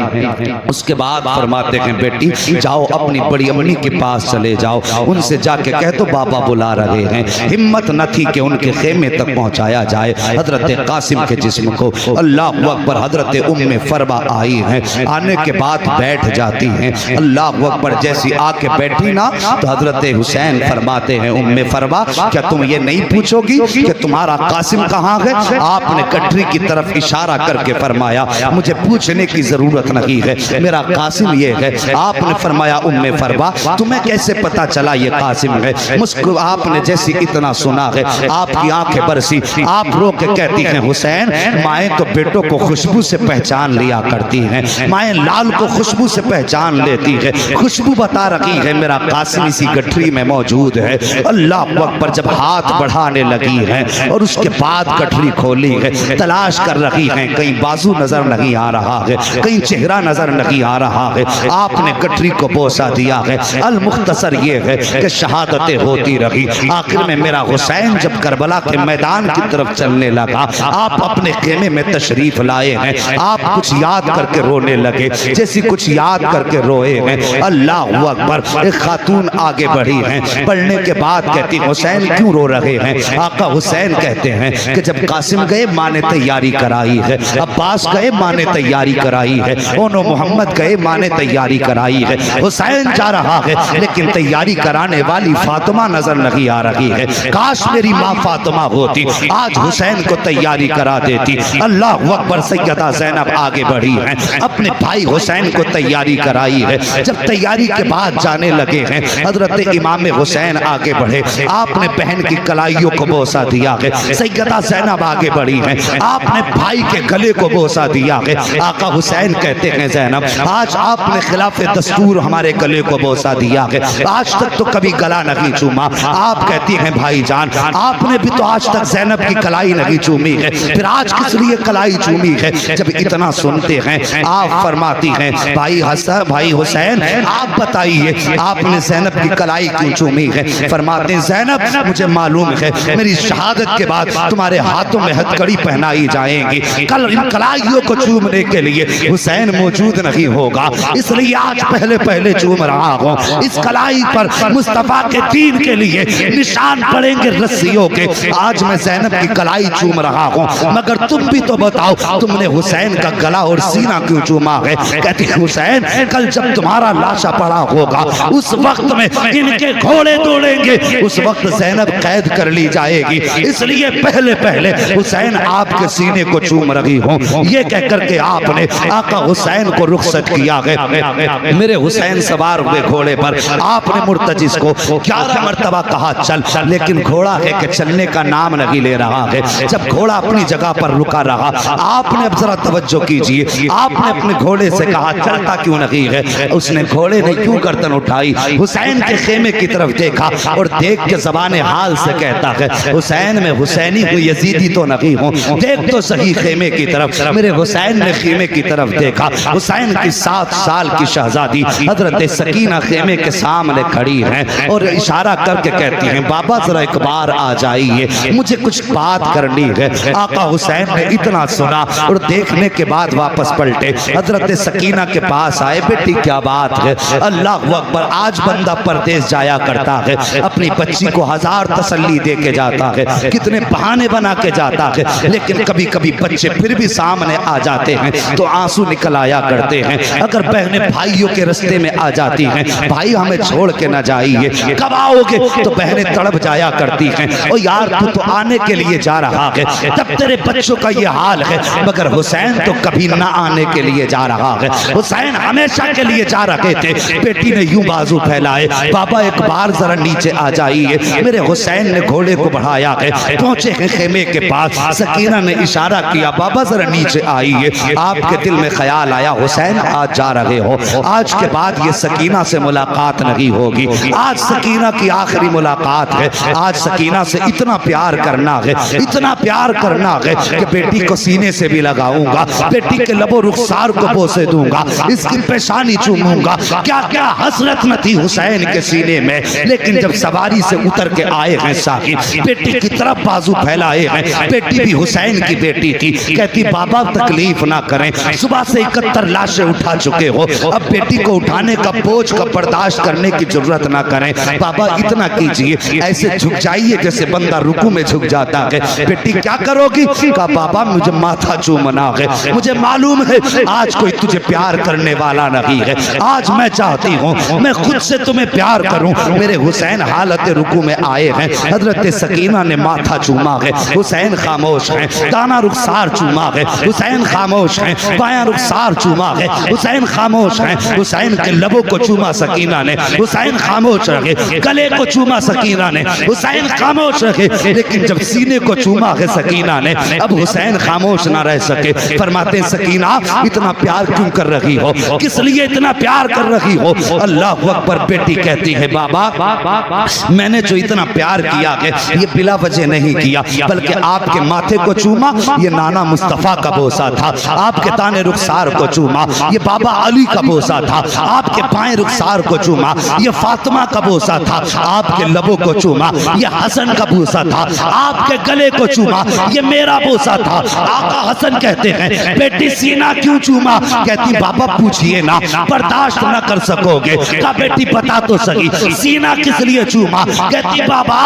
اس کے بعد فرماتے ہیں بیٹی جاؤ اپنی بڑی امی کے پاس چلے جاؤ، ان سے جا کے کہہ دو بابا بلا رہے ہیں۔ ہمت نہ تھی کہ ان کے خیمے تک پہنچایا جائے حضرت قاسم کے جسم کو۔ اللہ اکبر، حضرت ام فربا آئی ہیں، آنے کے بعد بیٹھ جاتی ہیں۔ اللہ اکبر، جیسی آ کے بیٹھی نا تو حضرت حسین فرماتے ہیں ام فربا کیا تم یہ نہیں پوچھو گی کہ تمہارا قاسم کہاں ہے؟ آپ نے گٹری کی طرف اشارہ کر کے فرمایا مجھے پوچھنے کی ضرورت نہیں ہے، میرا قاسم یہ ہے۔ آپ نے فرمایا ام فربا تمہیں کیسے پتا چلا یہ قاسم ہے؟ آپ نے جیسی اتنا سنا ہے آپ کی آنکھیں برسی، آپ رو کے کہتی ہیں حسین مائیں تو بیٹوں کو خوشبو سے پہچان لیا کرتی ہیں، مائیں لال کو خوشبو سے پہچان لیتی ہے، خوشبو بتا رہی ہے میرا قاسم اسی گٹری میں موجود ہے۔ اللہ اکبر، جب ہاتھ بڑھانے لگی ہیں اور اس کے بعد گٹری کھولی ہے، تلاش کر رہی ہیں، کہیں بازو نظر نہیں آ رہا ہے، کہیں چہرہ نظر نہیں آ رہا ہے، آپ نے گٹری کو بوسہ دیا ہے۔ المختصر یہ ہے کہ شہادتیں ہوتی رہی، آخر میں میرا حسین جب کربلا کے میدان کی طرف چلنے لگا آپ اپنے خیمے میں تشریف لائے ہیں، آپ کچھ یاد کر کے رونے لگے، جیسی کچھ یاد کر کے روئے ہیں۔ اللہ اکبر، ایک خاتون آگے بڑھی ہیں، پڑھنے کے بعد کہتی حسین کیوں رو رہے ہیں؟ آقا حسین کہتے ہیں کہ جب قاسم گئے ماں نے تیاری کرائی ہے، عباس گئے ماں نے تیاری کرائی ہے، اونو محمد گئے ماں نے تیاری کرائی ہے، حسین جا رہا ہے لیکن تیاری کرانے والی فاطمہ نظر نہیں آ رہی ہے۔ کاش میری ماں فاطمہ ہوتی، آج حسین کو تیاری کرا دیتی۔ اللہ اکبر، سیدہ زینب آگے بڑھی ہیں، اپنے بھائی حسین کو تیاری کرائی ہے۔ جب تیاری کے بعد جانے لگے ہیں حضرت امام حسین آگے بڑھے، آپ نے بہن کی کلائیوں کو بوسہ دیا ہے۔ سیدہ زینب آگے بڑھی ہیں، آپ نے بھائی کے گلے کو بوسہ دیا ہے۔ آقا حسین کہتے ہیں زینب آج آپ نے خلاف دستور ہمارے گلے کو بوسہ دیا ہے، آج تک تو کبھی گلا نہیں چوما۔ آپ کہتی ہیں بھائی جان آپ نے بھی تو آج تک زینب کی کلائی نہیں چومی ہے، پھر آج کس لیے کلائی چومی ہے؟ جب اتنا سنتے ہیں آپ فرماتی ہیں بھائی حسین آپ بتائیے آپ نے زینب کی کلائی کیوں چومی ہے؟ فرماتے ہیں زینب مجھے معلوم ہے میری شہادت کے بعد تمہارے ہاتھوں میں ہتھکڑی پہنائی جائیں گی، کل ان کلائیوں کو چومنے کے لیے حسین موجود نہیں ہوگا، اس لیے آج پہلے پہلے چوم رہا ہوں۔ اس کلائی پر مصطفیٰ کے دین کے لیے نشان پڑیں گے رسیوں کے، آج میں زینب کی کلائی چوم رہا ہوں، مگر تم بھی تو بتاؤ تم نے حسین کا گلا اور سینہ کیوں چوما ہے؟ کہتی ہے حسین کل جب تمہارا لاشا پڑا ہوگا اس وقت میں ان کے گھوڑے دوڑیں گے، اس وقت زینب قید کر لی جائے گی، اس لیے پہلے پہلے حسین آپ کے سینے کو چوم رہی ہوں۔ یہ کہہ کر کے آپ نے آقا حسین کو رخصت کیا ہے۔ میرے حسین سوار ہوئے گھوڑے پر، آپ نے مرتجز کو 11 مرتبہ کہا چل، لیکن گھوڑا ہے کہ چلنے کا نام نہیں لے رہا ہے۔ جب گھوڑا اپنی جگہ پر رکا رہا آپ نے اب ذرا توجہ کیجئے، آپ نے اپنے گھوڑے سے کہا چلتا کیوں نہیں ہے؟ اس نے گھوڑے نے کیوں گردن اٹھائی، حسین کے خیمے کی طرف دیکھا اور دیکھ کے زبان حال سے کہتا ہے حسین میں حسینی ہوں یزیدی تو نہیں ہوں، دیکھ تو صحیح خیمے کی طرف۔ میرے حسین نے خیمے کی طرف دیکھا، حسین کی 7 سال کی شہزادی حضرت سکینہ خیمے کے سامنے کھڑی ہیں اور اشارہ کر کے کہتی ہیں بابا ذرا ایک بار آ جائیے مجھے کچھ بات کرنی ہے۔ آقا حسین نے اتنا سنا اور دیکھنے کے بعد واپس پلٹے، حضرت سکینہ کے پاس آئے، بیٹی کیا بات ہے؟ اللہ اکبر، آج بندہ پردیس جایا کرتا ہے، اپنی بچی کو 1000 تسلی دے کے جاتا ہے، کتنے بہانے بنا کے جاتا ہے، لیکن کبھی کبھی بچے پھر بھی سامنے آ جاتے ہیں تو آنسو نکل آیا کرتے ہیں۔ اگر بہنیں بھائیوں کے رستے میں آ جاتی ہیں بھائی ہمیں چھوڑ کے نہ جائیے، کب آؤ گے؟ تو بہنیں تڑپ جایا کرتی ہیں، او یار تو آنے کے لیے جا رہا ہے، تب تیرے بچوں کا یہ حال ہے، مگر حسین تو کبھی نہ آنے کے لیے جا رہا ہے، حسین ہمیشہ کے لیے جا رہے تھے۔ بیٹی نے یوں بازو پھیلائے، بابا ایک بار ذرا نیچے آ جائیے۔ میرے حسین نے گھوڑے کو بڑھایا ہے، پہنچے ہیں خیمے کے پاس، سکینہ نے اشارہ کیا بابا ذرا نیچے آئیے۔ آپ کے دل میں خیال آیا حسین آج جا رہے ہو، آج کے بعد یہ سکینہ سے ملاقات نہیں ہوگی، آج سکینہ کی آخری ملاقات ہے، آج سکینہ سے اتنا پیار کرنا ہے، اتنا پیار کرنا ہے کہ بیٹی کو سینے سے بھی لگاؤں گا، بیٹی کے لب و رخسار کو بوسے دوں گا، اس کی پیشانی چوموں گا۔ کیا کیا حسرت نہ تھی حسین کے سینے میں، لیکن جب سواری سے اتر کے آئے ہیں صاحب، بیٹی کی طرف بازو پھیلائے ہیں، بیٹی بھی حسین کی بیٹی تھی، کہتی بابا تکلیف نہ کریں، صبح سے 71 پر لاشیں اٹھا چکے ہو، اب بیٹی کو اٹھانے کا بوجھ کا برداشت کرنے کی ضرورت نہ کریں، بابا اتنا کیجئے، ایسے جھک جائیے جیسے بندہ رکوع میں جھک جاتا ہے۔ بیٹی کیا کرو گی؟ کہا بابا مجھے ماتھا چومنا ہے، مجھے معلوم ہے آج کوئی تجھے پیار کرنے والا نہیں ہے، آج میں چاہتی ہوں میں خود سے تمہیں پیار کروں۔ میرے حسین حالت رکوع میں آئے ہیں، حضرت سکینہ نے ماتھا چوما ہے، حسین خاموش ہیں، دانا رخسار چوما ہے، حسین خاموش ہیں، بایاں رخسار چوما ہے، حسین خاموش ہیں، حسین کے لبوں کو چوما سکینہ نے، حسین خاموش رہے، گلے کو چوما سکینہ نے، حسین خاموش رہے، لیکن جب سینے کو چوما ہے سکینہ نے، اب حسین خاموش نہ رہ سکے۔ فرماتے ہیں سکینہ اتنا پیار کیوں کر رہی ہو، کس لیے اتنا پیار کر رہی ہو؟ اللہ اکبر۔ بیٹی کہتی ہے بابا میں نے جو اتنا پیار کیا ہے یہ بلا وجہ نہیں کیا، بلکہ آپ کے ماتھے کو چوما یہ نانا مصطفیٰ کا بوسہ تھا، آپ کے تانے رخسار کو چوما یہ بابا علی کا بوسہ تھا، آپ کے پائیں رخسار کو چوما یہ فاطمہ کا بوسہ تھا، آپ کے لبوں کو چوما یہ حسن کا بوسہ تھا، آپ کے گلے کو چوما یہ میرا بوسہ تھا۔ آقا حسن کہتے ہیں بیٹی سینہ کیوں چوما؟ کہتی بابا پوچھئے نا، برداشت نہ کر سکو گے۔ کہا بیٹی بتا تو صحیح سینہ کس لیے چوما؟ کہتی بابا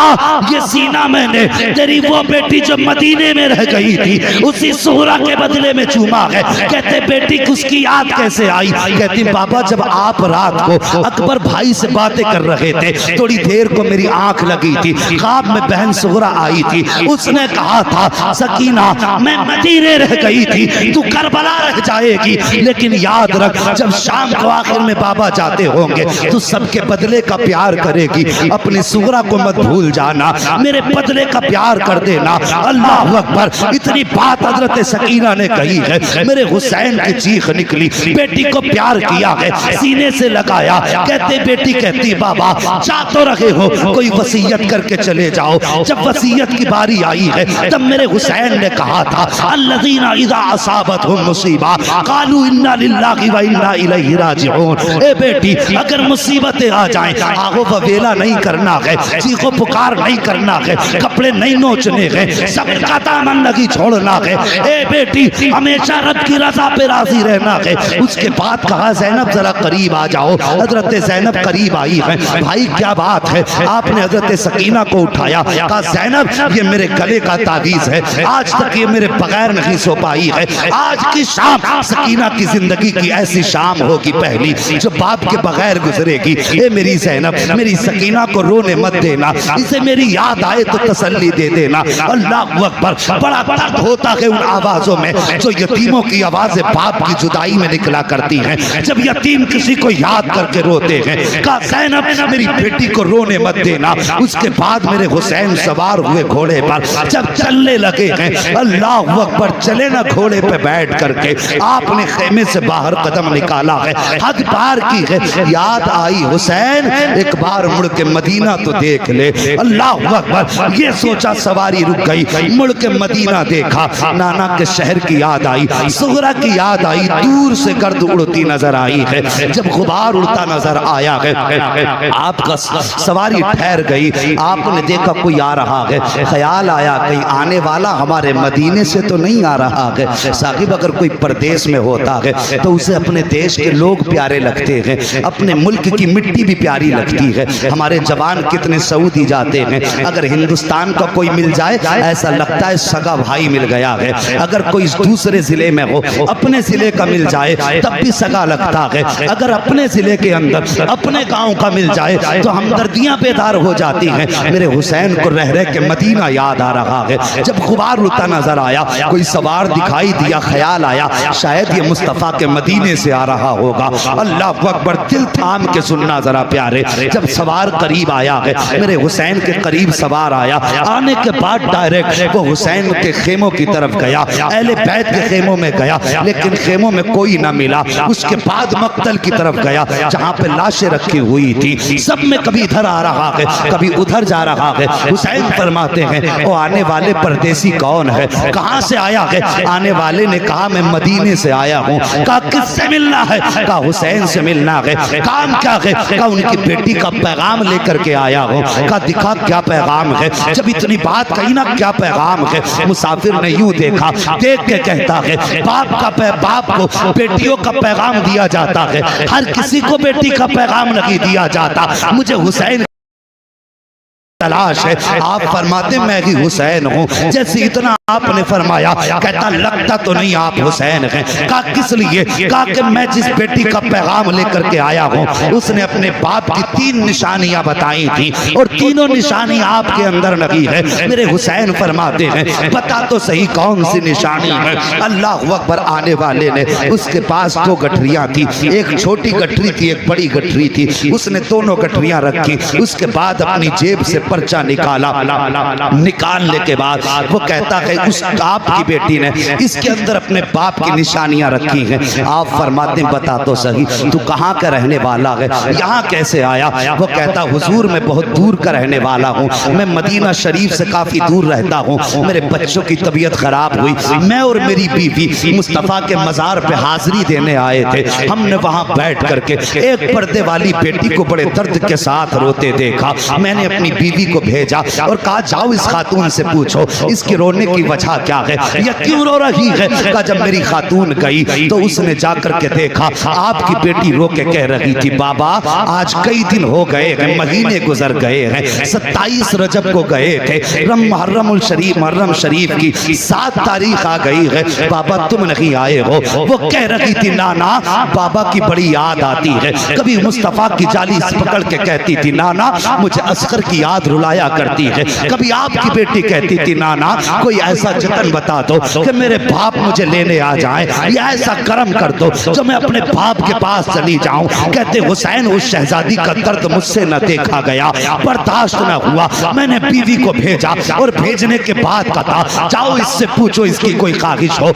یہ سینہ میں نے تیری وہ بیٹی جو مدینے میں رہ گئی تھی اسی سہرہ کے بدلے میں چوما ہے۔ کہتے بیٹی اس کی یاد کیسے آئی؟ کہتی بابا جب آپ رات کو اکبر بھائی سے باتیں کر رہے تھے تھوڑی دیر کو میری آنکھ لگی تھی، خواب میں بہن سہرہ آئی تھی، اس نے کہا تھا سکینہ میں مدینے رہ گئی تھی تو کربلا رہ جائے گی، لیکن یاد رکھ جب شام کو آخر میں بابا جاتے ہوں گے تو سب کے بدلے کا پیار کرے گی، اپنی سغرا کو مت بھول جانا، میرے بدلے کا پیار کر دینا۔ اللہ اکبر۔ اتنی بات حضرت سکینہ نے کہی ہے، میرے حسین کی چیخ نکلی، بیٹی کو پیار کیا ہے، سینے سے لگایا۔ کہتے بیٹی کہتی بابا جا تو رہے ہو کوئی وصیت کر کے چلے جاؤ۔ جب وصیت کی باری آئی ہے تب میرے حسین نے کہا تھا الذین اذا اصابتهم مصیبہ قالوا انا للہ و انا الیہ راجعون۔ اے بیٹی اگر مصیبتیں آ جائیں آہو وویلا نہیں کرنا ہے، چیخو پکار نہیں کرنا ہے، کپڑے نہیں نوچنے ہیں، صبر کا دامن نہیں چھوڑنا ہے۔ اے بیٹی ہمیشہ رب کی رضا پہ راضی رہنا ہے۔ اس کے بعد کہا زینب ذرا قریب آ جاؤ۔ حضرت زینب قریب آئی ہے۔ بھائی کیا بات ہے؟ آپ نے حضرت سکینہ کو اٹھایا، کہا زینب یہ میرے گلے کا تعویذ ہے، آج تک یہ میرے بغیر نہیں سو پائی ہے، آج کی شام سکینہ کی زندگی کی ایسی شام ہوگی پہلی جو باپ کے بغیر گزرے گی۔ اے میری زینب میری سکینہ کو رونے مت دینا، اسے میری یاد آئے تو تسلی دے دینا۔ اللہ اکبر۔ بڑا درد ہوتا ہے ان آوازوں میں جو یتیموں کی آوازیں باپ کی جدائی میں نکلا کرتی ہیں، جب یتیم کسی کو یاد کر کے روتے ہیں۔ کہا زینب میری بیٹی کو رونے مت دینا۔ اس کے بعد میرے حسین سوار ہوئے گھوڑے پر جب چلنے لگے ہیں، اللہ اکبر، چلے نہ گھوڑے پہ بیٹھ کر کے آپ نے خیمے سے باہر قدم نکالا ہے، حد پار کی ہے، یاد آئی حسین ایک بار مڑ کے مدینہ تو دیکھ لے۔ اللہ اکبر۔ یہ سوچا سواری رک گئی، مڑ کے مدینہ دیکھا، نانا کے شہر کی یاد آئی، سغرا کی یاد آئی، دور سے گرد اڑتی نظر آئی ہے۔ جب غبار اڑتا نظر آیا ہے آپ کا سواری ٹھہر گئی، آپ نے دیکھا کوئی آ رہا ہے، خیال آیا کہیں آنے والا ہمارے مدینے سے تو نہیں آ رہا ہے۔ صاحب اگر کوئی پردیس میں ہوتا ہے تو اسے اپنے دیش کے لوگ پیارے لگتے ہیں، اپنے ملک کی مٹی بھی پیاری لگتی ہے۔ ہمارے جوان کتنے سعودی جاتے ہیں، اگر ہندوستان کا کوئی مل جائے ایسا لگتا ہے سگا بھائی مل گیا ہے، اگر کوئی دوسرے ضلع میں ہو اپنے ضلع کا مل جائے تب بھی سگا لگتا ہے، اگر اپنے ضلع کے اندر اپنے گاؤں کا مل جائے تو ہمدردیاں بیدار ہو جاتی ہیں۔ میرے حسین کو رہ رہ کے مدینہ یاد آ رہا ہے۔ جب غبار اڑتا نظر آیا، کوئی سوار دکھائی دیا، خیال آیا شاید یہ مصطفیٰ کے مدینے سے آ رہا ہوگا۔ اللہ اکبر۔ دل تھام کے سننا ذرا پیارے، جب سوار قریب آیا ہے، میرے حسین کے قریب سوار آیا، آنے کے بعد ڈائریکٹ وہ حسین کے خیموں کی طرف گیا، اہل بیت کے خیموں میں گیا، لیکن خیموں میں کوئی نہ ملا۔ اس کے بعد مقتل کی طرف گیا جہاں پہ لاشیں رکھی ہوئی تھی، سب میں کبھی ادھر آ رہا ہے کبھی ادھر جا رہا ہے۔ حسین فرماتے ہیں وہ آنے والے پردیسی کون ہے؟ کہاں سے آیا ہے؟ آنے والے نے کہا میں مدینے سے آیا ہوں۔ کہا کس سے ملنا ہے؟ کہا حسین سے ملنا ہے۔ کام کیا ہے؟ کہا ان کی بیٹی کا پیغام لے کر کے آیا ہوں۔ کہا دکھا کیا پیغام ہے؟ جب اتنی بات کہی نا کیا پیغام ہے؟ مسافر نے یوں دیکھا، دیکھ کے کہتا ہے باپ کو بیٹیوں کا پیغام دیا جاتا ہے، ہر کسی کو بیٹی کا پیغام نہیں دیا جاتا، مجھے حسین تلاش ہے۔ آپ فرماتے میں ہی حسین ہوں، جیسے اتنا آپ نے فرمایا، کہتا لگتا تو نہیں آپ حسین ہیں۔ کہا کس لیے؟ کہا کہ میں جس بیٹی کا پیغام لے کر کے آیا ہوں اس نے اپنے باپ کی 3 نشانیاں بتائی تھی اور تینوں نشانی آپ کے اندر نہیں ہے۔ میرے حسین فرماتے ہیں بتا تو صحیح کون سی نشانی ہے؟ اللہ اکبر، آنے والے نے اس کے پاس 2 گٹھریاں تھی، ایک چھوٹی گٹھری تھی ایک بڑی گٹھری تھی، اس نے دونوں گٹھریاں رکھی، اس کے بعد اپنی جیب سے پرچہ نکالا، نکالنے کے بعد وہ کہتا ہے اس آپ کی بیٹی نے اس کے اندر اپنے باپ کی نشانیاں رکھی ہیں۔ آپ فرماتے ہیں بتا تو صحیح تو کہاں کا رہنے والا ہے، یہاں کیسے آیا؟ وہ کہتا حضور میں بہت دور کا رہنے والا ہوں، میں مدینہ شریف سے کافی دور رہتا ہوں، میرے بچوں کی طبیعت خراب ہوئی، میں اور میری بیوی مصطفیٰ کے مزار پہ حاضری دینے آئے تھے، ہم نے وہاں بیٹھ کر کے ایک پردے والی بیٹی کو بڑے درد کے ساتھ روتے دیکھا، میں نے اپنی بیوی کو بھیجا اور کہا جاؤ اس خاتون سے پوچھو اس کی رونے کی وجہ کیا ہے، یا کیوں رو رہی ہے؟ کہا جب میری خاتون گئی تو اس نے جا کر کے دیکھا آپ کی بیٹی رو کے کہہ رہی تھی بابا آج کئی دن ہو گئے ہیں، مہینے گزر گئے ہیں، 27 رجب کو گئے تھے، محرم شریف کی 7 تاریخ آ گئی ہے، بابا تم نہیں آئے ہو۔ وہ کہہ رہی تھی نانا بابا کی بڑی یاد آتی ہے، کبھی مصطفیٰ کی جالی پکڑ کے کہتی تھی نانا مجھے اصغر کی یاد رلایا کرتی ہے، کبھی آپ کی بیٹی کہتی تھی نانا کوئی ایسا جتن بتا دو کہ میرے باپ مجھے لینے آ جائیں، یا ایسا کرم کر دو جو میں اپنے باپ کے پاس چلی جاؤں۔ کہتے حسین اس شہزادی کا درد مجھ سے نہ دیکھا گیا، برداشت نہ ہوا، میں نے بیوی کو بھیجا اور بھیجنے کے بعد کہا جاؤ اس سے پوچھو اس کی کوئی خواہش ہو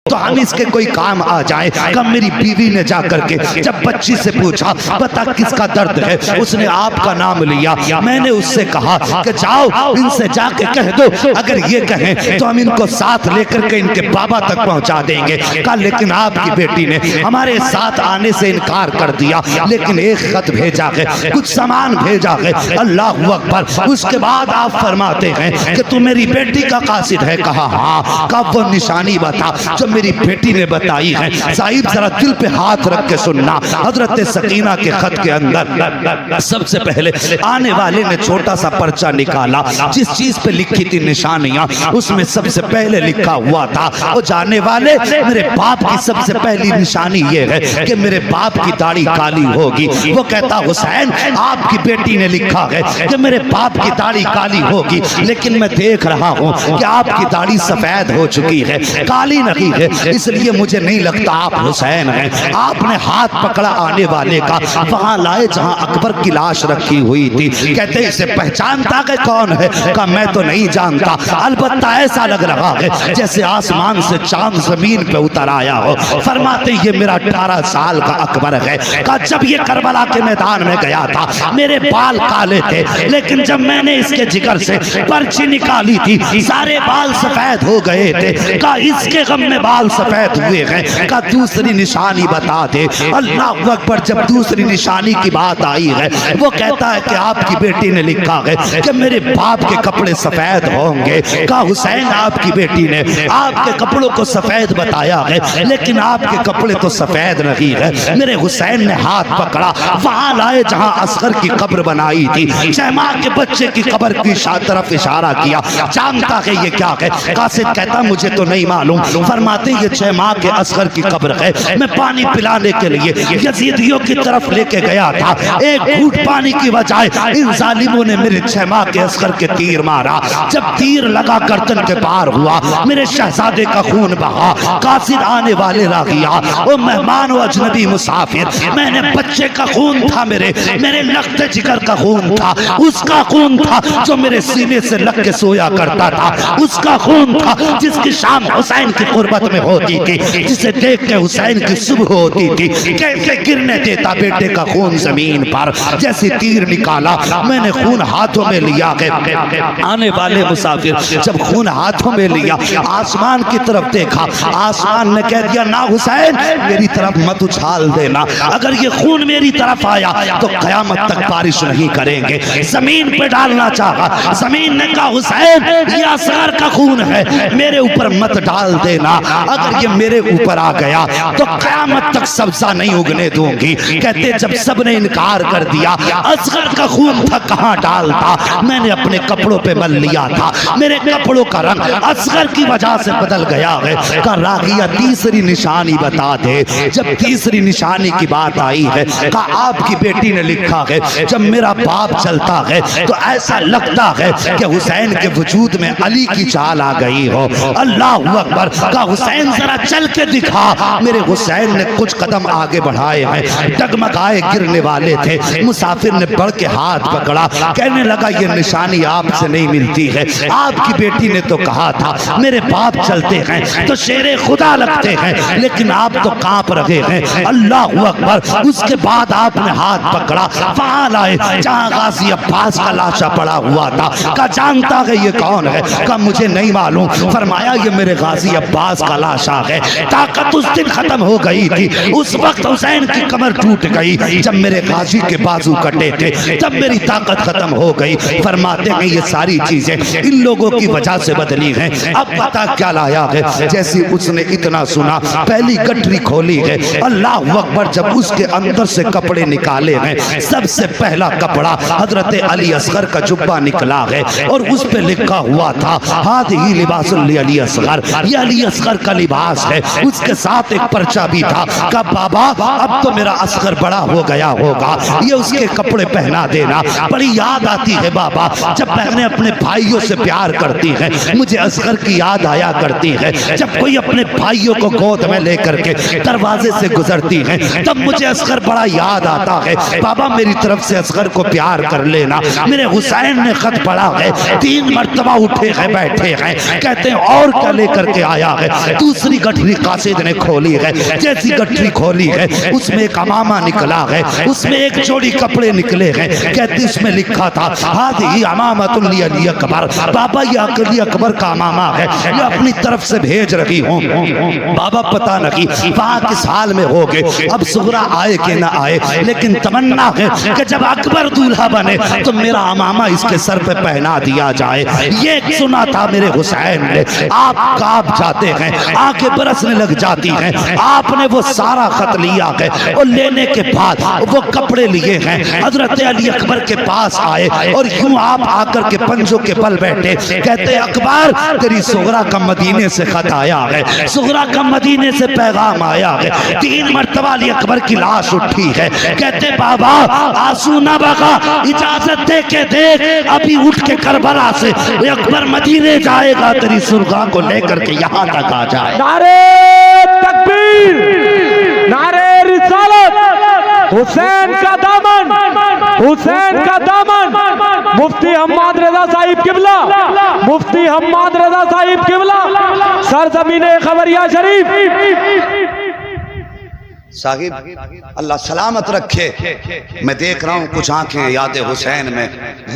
تو ہم اس کے کوئی کام آ جائیں۔ کب میری بیوی نے جا کر کے جب بچی سے پوچھا بتا کس کا درد ہے، اس نے آپ کا نام لیا، میں نے اس سے کہا کہ جاؤ ان سے جا کے کہہ دو اگر یہ کہیں تو ہم ان کو ساتھ لے کر کے ان کے بابا تک پہنچا دیں گے۔ کہا لیکن آپ کی بیٹی نے ہمارے ساتھ آنے سے انکار کر دیا، لیکن ایک خط بھیجا ہے، کچھ سامان بھیجا ہے۔ اللہ اکبر، اس کے بعد آپ فرماتے ہیں کہ تو میری بیٹی کا قاصد ہے؟ کہا ہاں۔ کہا وہ نشانی بتا جو میری بیٹی نے بتائی ہے۔ صاحب ذرا دل پہ ہاتھ رکھ کے سننا، حضرت سکینہ کے خط کے اندر سب سے پہلے آنے والے نے چھوٹا سا پرچہ نکالا، جس چیز پہ لکھی تھی نشانیاں اس میں سب سے پہلے لکھا ہوا تھا وہ جانے والے میرے باپ کی سب سے پہلی نشانی یہ ہے کہ میرے باپ کی داڑھی کالی ہوگی۔ وہ کہتا حسین آپ کی بیٹی نے لکھا ہے کہ میرے باپ کی داڑھی کالی ہوگی، لیکن میں دیکھ رہا ہوں کہ آپ کی داڑھی سفید ہو چکی ہے، کالی نہیں ہے، اس لیے مجھے نہیں لگتا آپ حسین ہیں۔ آپ نے ہاتھ پکڑا آنے والے کا، وہاں لائے جہاں اکبر کی لاش رکھی ہوئی تھی۔ کہتے اسے پہچانتا کہ کون ہے؟ کہا میں تو نہیں جانتا، البتہ ایسا لگ رہا ہے جیسے آسمان سے چاند زمین پہ اتر آیا ہو۔ فرماتے یہ میرا 18 سال کا اکبر ہے۔ کہا جب یہ کربلا کے میدان میں گیا تھا میرے بال کالے تھے، لیکن جب میں نے اس کے جگر سے پرچی نکالی تھی سارے بال سفید ہو گئے تھے۔ کہا اس کے غم میں بال سفید ہوئے ہیں۔ کہا دوسری نشانی بتا دے۔ اللہ اکبر، جب دوسری نشانی کی بات آئی ہے وہ کہتا ہے کہ آپ کی بیٹی نے لکھا ہے کہ میرے باپ کے کپڑے سفید ہوں گے۔ کہا حسین آپ کی بیٹی نے آپ کے کپڑوں کو سفید بتایا ہے، لیکن آپ کے کپڑے تو سفید نہیں ہے۔ میرے حسین نے ہاتھ پکڑا، وہاں لائے جہاں اصغر کی قبر بنائی تھی، شیماء کے بچے کی قبر کی طرف اشارہ کیا، جانتا ہے یہ کیا ہے؟ قاصد کہتا مجھے تو نہیں معلوم۔ فرماتے یہ 6 ماہ کے اصغر کی قبر ہے، میں پانی پلانے کے لیے یزیدیوں کی طرف لے کے گیا تھا، ایک گھوٹ پانی کی بجائے ان ظالموں نے میرے 6 ماہ کے اصغر کے تیر مارا، جب تیر لگا گردن کے پار ہوا میرے شہزادے کا خون بہا۔ قاصد آنے والے راغیا او مہمان و اجنبی مسافر، میں نے بچے کا خون تھا، میرے لخت جگر کا خون تھا، اس کا خون تھا جو میرے سینے سے لگ کے سویا کرتا تھا، اس کا خون تھا جس کی شام حسین کی قربت میں ہوتی تھی، جسے دیکھ کے حسین کی صبح ہوتی تھی، کیسے گرنے دیتا بیٹے کا خون زمین پر۔ جیسے تیر نکالا میں نے خون ہاتھوں میں لیا، آنے والے مسافر جب خون ہاتھوں میں لیا آسمان کی طرف دیکھا، آسمان نے کہہ دیا نہ حسین میری طرف مت اچھال دینا، اگر یہ خون میری طرف آیا تو قیامت تک بارش نہیں کریں گے۔ زمین پہ ڈالنا چاہا، زمین نے کہا حسین یہ اصغر کا خون ہے، میرے اوپر مت ڈال دینا۔ اگر یہ میرے اوپر آ گیا تو قیامت تک سبزہ نہیں اگنے دوں گی۔ کہتے جب سب نے انکار کر دیا، اصغر کا خون تھا کہاں ڈالتا، میں نے اپنے کپڑوں پہ مل لیا تھا، میرے کپڑوں کا رنگ اصغر کی وجہ سے بدل گیا ہے۔ کہا راغیہ تیسری نشانی بتا دے۔ جب تیسری نشانی کی بات آئی ہے، کہا آپ کی بیٹی نے لکھا ہے جب میرا باپ چلتا ہے تو ایسا لگتا ہے کہ حسین کے وجود میں علی کی چال آ گئی ہو۔ اللہ اکبر۔ کہا حسین ذرا چل کے دکھا۔ میرے حسین نے کچھ قدم آگے بڑھائے ہیں، ڈگمگائے گرنے والے تھے۔ مسافر نے بڑھ کے ہاتھ پکڑا، کہنے لگا یہ نشانی آپ سے نہیں ملتی ہے، آپ کی بیٹی نے تو کہا تھا میرے باپ چلتے ہیں تو شیر خدا لگتے ہیں، لیکن آپ تو کانپ رہے ہیں۔ اللہ اکبر۔ اس کے بعد آپ نے ہاتھ پکڑا، وہاں لائے جہاں غازی عباس کا لاشا پڑا ہوا تھا۔ کہا جانتا ہے یہ کون ہے؟ کہا مجھے نہیں معلوم۔ فرمایا یہ میرے غازی عباس کا لاشا ہے۔ طاقت اس دن ختم ہو گئی تھی، اس وقت حسین کی کمر ٹوٹ گئی جب میرے غازی کے بازو کٹے تھے، تب میری طاقت ختم ہو گئی۔ فرماتے ہیں یہ ساری چیزیں ان لوگوں کی وجہ سے بدلی ہیں۔ اب پتا کیا لایا ہے؟ جیسی اس نے اتنا سنا، پہلی گٹری کھولی ہے، اللہ اکبر، جب اس کے اندر سے کپڑے نکالے ہیں، سب سے پہلا کپڑا حضرت علی اصغر کا جبہ نکلا ہے، اور اس پہ لکھا ہوا تھا ہذہ لباس علی اصغر، یہ علی اصغر کا لباس ہے۔ اس کے ساتھ ایک پرچہ بھی تھا۔ کہا بابا اب تو میرا اصغر بڑا ہو گیا ہوگا، یہ اس کے کپڑے پہنا دینا۔ بڑی یاد آتی ہے بابا، جب بہنیں اپنے بھائیوں سے پیار کرتی ہیں، مجھے اصغر کی یاد آیا کرتی ہے۔ جب کوئی اپنے بھائیوں کو گود میں لے کر کے دروازے سے گزرتی ہیں، تب مجھے اصغر بڑا یاد آتا ہے۔ بابا میری طرف سے اصغر کو پیار کر لینا۔ میرے حسین نے خط پڑھا ہے، 3 مرتبہ اٹھے ہیں بیٹھے ہیں، کہتے ہیں اور کیا لے کر کے آیا ہے؟ دوسری گٹھری قاصد نے کھولی ہے، جیسی گٹھری کھولی ہے اس میں ایک امامہ نکلا ہے، اس میں ایک جوڑی کپڑے نکلے ہیں، کہتے اس میں لکھا تھا ہذہ امامۃ علی اکبر، بابا یہ علی اکبر کا امامہ ہے، یہ اپنی طرف سے بھیج رہی ہوں۔ بابا پتہ نہیں وہاں کس حال میں ہوگے، اب صغرا آئے کہ نہ آئے، لیکن تمنا ہے کہ جب اکبر دولہا بنے تو میرا امامہ اس کے سر پہ پہنا دیا جائے۔ یہ سنا تھا میرے حسین نے۔ آپ کانپ جاتے ہیں، آنکھیں برسنے لگ جاتی ہیں۔ آپ نے وہ سارا خط لیا ہے، اور لینے کے بعد وہ کپڑے لیے ہیں، حضرت علی اکبر کے پاس آئے، اور یوں آپ آ کر کے پنجوں کے بل بیٹھے، کہتے اکبر تیری صغرا کا مدینے سے خط آیا ہے، صغرا کا مدینے سے پیغام آیا ہے۔ 3 مرتبہ علی اکبر کی لاش اٹھی ہے، کہتے بابا آنسو نہ بہا، اجازت دے کے دیکھ، ابھی اٹھ کے کربلا سے اکبر مدینے جائے گا، تیری صغرا کو لے کر کے یہاں تک آ جائے۔ نعرہ تکبیر، نعرہ رسالت، حسین کا دامن، حسین کا دامن، مفتی حماد رضا صاحب قبلہ، مفتی حماد رضا صاحب قبلہ، سرزمین خبریہ شریف۔ صاحب اللہ سلامت رکھے، میں دیکھ رہا ہوں کچھ آنکھیں یاد حسین میں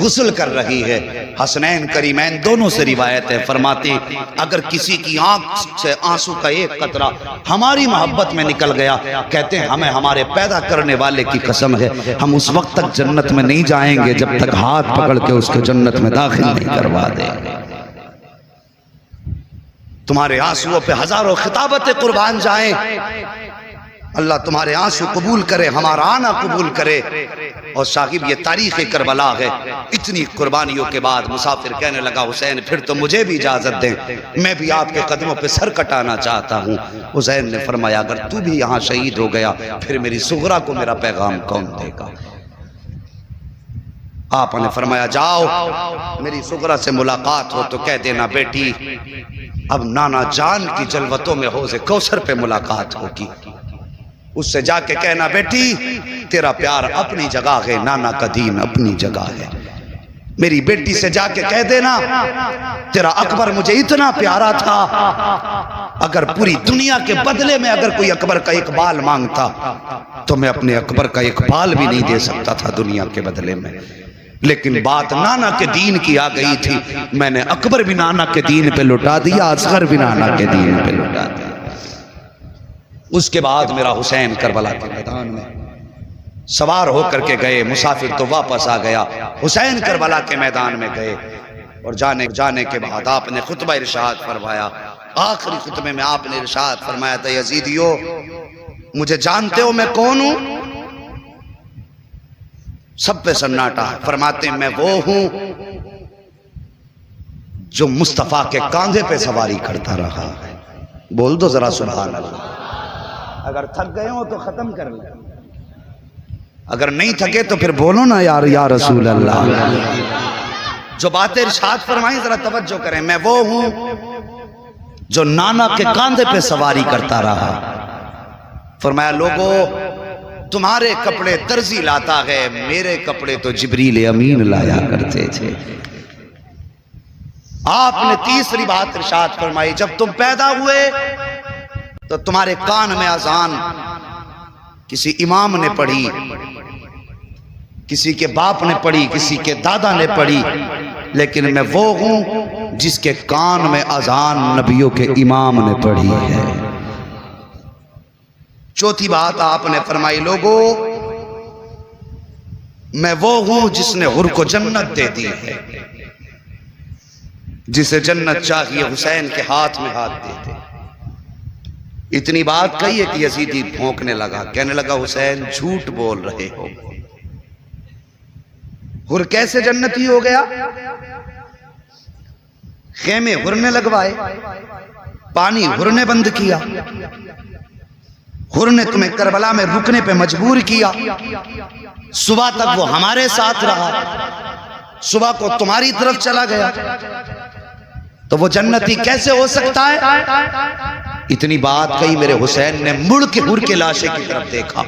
غسل کر رہی ہے۔ حسنین کریمین دونوں سے روایت ہے، فرماتے اگر کسی کی آنکھ سے آنسو کا ایک قطرہ ہماری محبت میں نکل گیا، کہتے ہیں ہمیں ہمارے پیدا کرنے والے کی قسم ہے ہم اس وقت تک جنت میں نہیں جائیں گے جب تک ہاتھ پکڑ کے اس کو جنت میں داخل نہیں کروا دیں گے۔ تمہارے آنسوؤں پہ ہزاروں خطابتیں قربان جائیں، اللہ تمہارے آنسو قبول کرے، ہمارا آنا قبول کرے۔ اور صاحب یہ تاریخ کربلا ہے۔ اتنی قربانیوں کے بعد مسافر کہنے لگا حسین پھر تو مجھے بھی اجازت دیں، میں بھی آپ کے قدموں پہ سر کٹانا چاہتا ہوں۔ حسین نے فرمایا اگر تو بھی یہاں شہید ہو گیا پھر میری صغرا کو میرا پیغام کون دے گا؟ آپ نے فرمایا جاؤ میری صغرا سے ملاقات ہو تو کہہ دینا بیٹی اب نانا جان کی جلوتوں میں حوض کوثر پہ ملاقات ہوگی، اس سے جا کے کہنا بیٹی تیرا پیار اپنی جگہ ہے، نانا کا دین اپنی جگہ ہے۔ میری بیٹی سے جا کے کہہ دینا تیرا اکبر مجھے اتنا پیارا تھا، اگر پوری دنیا کے بدلے میں اگر کوئی اکبر کا ایک بال مانگتا تو میں اپنے اکبر کا ایک بال بھی نہیں دے سکتا تھا دنیا کے بدلے میں، لیکن بات نانا کے دین کی آ گئی تھی، میں نے اکبر بھی نانا کے دین پہ لٹا دیا، اصغر بھی نانا کے دین پہ لٹا دیا۔ اس کے بعد میرا حسین کربلا کے میدان میں سوار ہو کر کے گئے، مسافر تو واپس آ گیا، حسین کربلا کے میدان میں گئے اور جانے کے بعد آپ نے خطبہ ارشاد فرمایا. آخری خطبے میں آپ نے ارشاد فرمایا تھا یزیدیو مجھے جانتے ہو میں کون ہوں؟ سب پہ سناٹا. فرماتے ہیں میں وہ ہوں جو مصطفیٰ کے کاندھے پہ سواری کرتا رہا. بول دو ذرا سبحان اللہ. اگر تھک گئے ہو تو ختم کر لیں, اگر نہیں تھکے تو پھر بولو نا یار یا رسول اللہ. جو باتیں ارشاد فرمائیں ذرا توجہ کریں. میں وہ ہوں جو نانا کے کاندھے پہ سواری کرتا رہا. فرمایا لوگو تمہارے کپڑے درزی لاتا ہے, میرے کپڑے تو جبریل امین لایا کرتے تھے. آپ نے تیسری بات ارشاد فرمائی جب تم پیدا ہوئے تو تمہارے کان میں اذان کسی امام نے پڑھی, کسی کے باپ نے پڑھی, کسی کے دادا نے پڑھی, لیکن میں وہ ہوں جس کے کان میں اذان نبیوں کے امام نے پڑھی ہے. چوتھی بات آپ نے فرمائی لوگو میں وہ ہوں جس نے حر کو جنت دے دی ہے. جسے جنت چاہیے حسین کے ہاتھ میں ہاتھ دے دے. اتنی بات کہی ہے کہ یزیدی بھونکنے لگا, کہنے لگا حسین جھوٹ بول رہے ہو. حر کیسے جنتی ہو گیا؟ خیمے حر نے لگوائے, پانی حر نے بند کیا, حر نے تمہیں کربلا میں رکنے پہ مجبور کیا, صبح تک وہ ہمارے ساتھ رہا, صبح کو تمہاری طرف چلا گیا, تو وہ جنتی کیسے ہو سکتا ہے؟ اتنی بات کہی میرے حسین نے مڑ کے حر کے لاشے کی طرف دیکھا.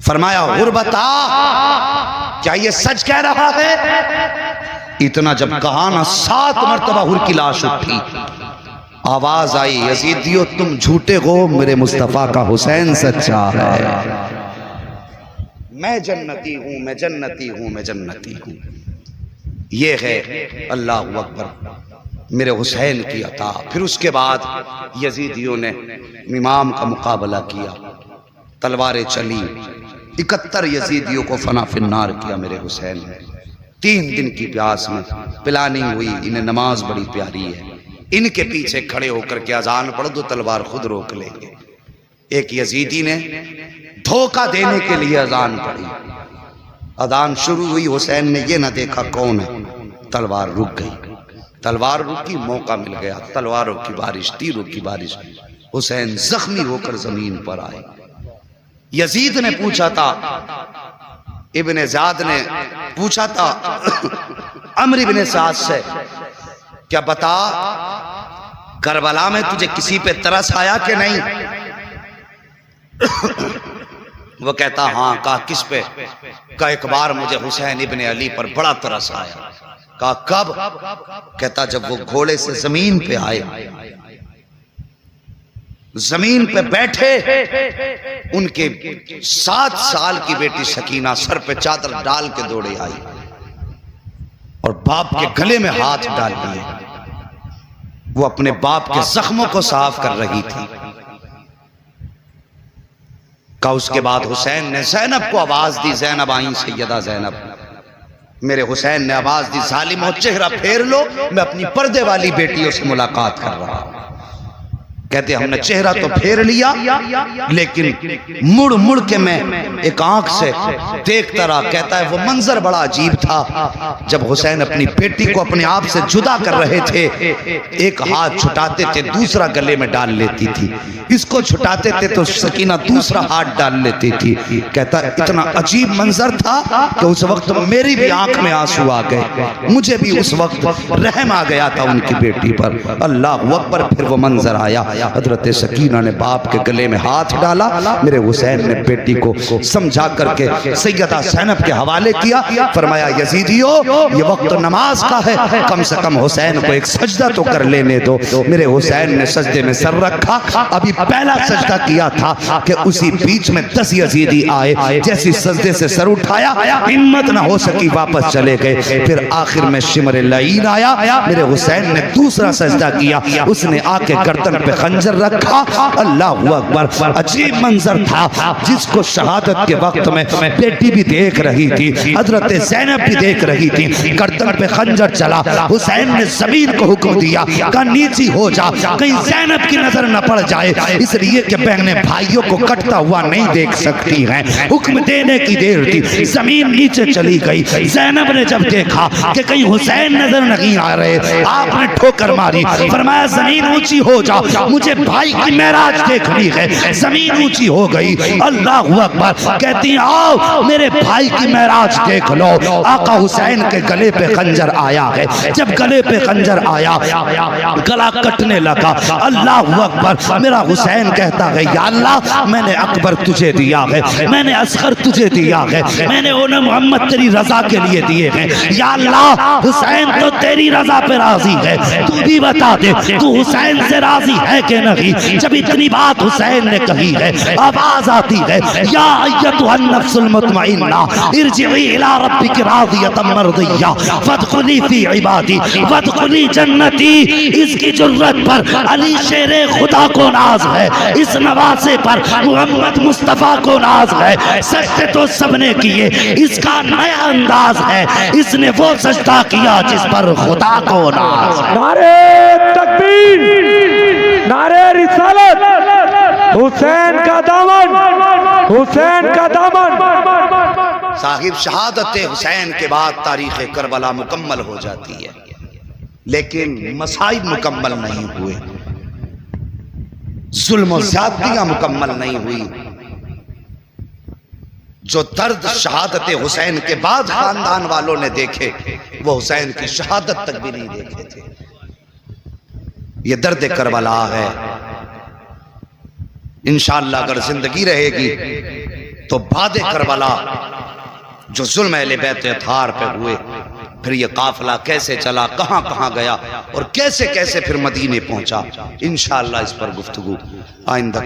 فرمایا حر بتا کیا یہ سچ کہہ رہا ہے؟ اتنا جب کہا نا 7 مرتبہ حر کی لاش اٹھی. آواز آئی یزیدیو تم جھوٹے ہو, میرے مصطفیٰ کا حسین سچا ہے. میں جنتی ہوں, میں جنتی ہوں, میں جنتی ہوں. یہ ہے اللہ اکبر میرے حسین کی عطا. پھر اس کے بعد یزیدیوں نے امام کا مقابلہ کیا, تلواریں چلی, 71 یزیدیوں کو فنا فی النار کیا میرے حسین نے. 3 دن کی پیاس میں پلاننگ ہوئی, انہیں نماز بڑی پیاری ہے, ان کے پیچھے کھڑے ہو کر کے اذان پڑھ دو تلوار خود روک لیں گے. ایک یزیدی نے دھوکہ دینے کے لیے اذان پڑھی. اذان شروع ہوئی, حسین نے یہ نہ دیکھا کون ہے, تلوار رک گئی. تلوار رکی, موقع مل گیا, تلواروں کی بارش, تیروں کی بارش. حسین زخمی ہو کر زمین پر آئے. یزید نے پوچھا تھا, ابن زیاد نے پوچھا تھا عمرو بن سعد سے, کیا بتا کربلا میں تجھے کسی پہ ترس آیا کہ نہیں؟ وہ کہتا ہاں. کہا کس پہ؟ کہا ایک بار مجھے حسین ابن علی پر بڑا ترس آیا. کہا کب؟ کہتا جب وہ گھوڑے سے زمین پہ آئے, زمین پہ بیٹھے, ان کے 7 سال کی بیٹی سکینہ سر پہ چادر ڈال کے دوڑے آئی اور باپ کے گلے میں ہاتھ ڈال دیے. وہ اپنے باپ کے زخموں کو صاف کر رہی تھی. کہا اس کے بعد حسین نے زینب کو آواز دی, زینب آئیں سیدہ زینب. میرے حسین نے آواز دی ظالمو چہرہ پھیر لو, میں اپنی پردے والی بیٹیوں سے ملاقات کر رہا ہوں. کہتے ہم نے چہرہ تو پھیر لیا, لیکن مڑ مڑ کے میں ایک آنکھ سے دیکھتا رہا. کہتا ہے وہ منظر بڑا عجیب تھا جب حسین اپنی بیٹی کو اپنے آپ سے جدا کر رہے تھے. ایک ہاتھ چھٹاتے تھے, دوسرا گلے میں ڈال لیتی تھی, اس کو چھٹاتے تھے تو سکینہ دوسرا ہاتھ ڈال لیتی تھی. کہتا ہے اتنا عجیب منظر تھا کہ اس وقت میری بھی آنکھ میں آنسو آ گئے, مجھے بھی اس وقت رحم آ گیا تھا ان کی بیٹی پر. اللہ اکبر. پھر وہ منظر آیا, حضرت سکینہ نے باپ کے گلے میں ہاتھ ڈالا, میرے حسین نے بیٹی کو سمجھا کر کے سیدہ زینب کے حوالے کیا. فرمایا یزیدیو یہ وقت نماز کا ہے, کم سے کم حسین کو ایک سجدہ تو کر لینے دو. میرے حسین نے سجدے میں سر رکھا, ابھی پہلا سجدہ کیا تھا کہ اسی بیچ میں 10 یزیدی آئے. جیسی سجدے سے سر اٹھایا, ہمت نہ ہو سکی, واپس چلے گئے. پھر آخر میں شمر لعین آیا, میرے حسین نے دوسرا سجدہ کیا, اس نے آ کے گردن پہ خنجر رکھا. اللہ اکبر. عجیب منظر تھا جس کو شہادت کے وقت میں بیٹی بھی دیکھ رہی تھی, حضرت زینب بھی دیکھ رہی تھی. گردن پہ خنجر چلا. حسین نے زمین کو حکم دیا کہ نیچی ہو جا, کہیں زینب کی نظر نہ پڑ جائے, اس لیے کہ بہنیں بھائیوں کو کٹتا ہوا نہیں دیکھ سکتی ہیں. حکم دینے کی دیر تھی, زمین نیچے چلی گئی. زینب نے جب دیکھا کہ کہیں حسین نظر نہیں آ رہے, آپ نے ٹھوکر ماری, فرمایا زمین اونچی ہو جا, مجھے بھائی کی معراج دیکھنی ہے. زمین اونچی ہو گئی. اللہ اکبر. کہتی ہیں آؤ میرے بھائی کی معراج دیکھ لو. آقا حسین کے گلے پہ خنجر آیا ہے. جب گلے پہ خنجر آیا, گلا کٹنے لگا. اللہ اکبر. میرا حسین کہتا ہے یا اللہ میں نے اکبر تجھے دیا ہے, میں نے اصغر تجھے دیا ہے, میں نے انہیں محمد تیری رضا کے لیے دیے ہیں. یا اللہ حسین تو تیری رضا پہ راضی ہے, تو بھی بتا دے تو حسین سے راضی ہے کہ نہیں. جب اتنی بات حسین نے کہی ہے, آواز آتی ہے یا ایتھا النفس المطمئنہ ارجعی الی ربک راضیۃ مرضیہ فادخلی فی عبادی وادخلی جنتی. اس کی جرت پر علی شیر خدا کو ناز ہے, اس نواسے پر محمد مصطفیٰ کو ناز ہے. سجدے تو سب نے کیے, اس کا نیا انداز ہے, اس نے وہ سجدہ کیا جس پر خدا کو ناز ہے. نعرے تکبیر, نعرے رسالت, حسین کا دامن, حسین کا دامن. صاحب شہادت حسین کے بعد تاریخ کربلا مکمل ہو جاتی ہے, لیکن مصائب مکمل نہیں ہوئے, ظلم و زیادتیاں مکمل نہیں ہوئی. جو درد شہادت حسین کے بعد خاندان والوں نے دیکھے وہ حسین کی شہادت تک بھی نہیں دیکھے تھے. یہ درد کربلا ہے. انشاءاللہ اگر زندگی رہے گی تو بعد کربلا جو ظلم اہل بیت اطہار پہ ہوئے, پھر یہ قافلہ کیسے چلا, کہاں کہاں گیا, اور کیسے کیسے پھر مدینے پہنچا, انشاءاللہ اس پر گفتگو آئندہ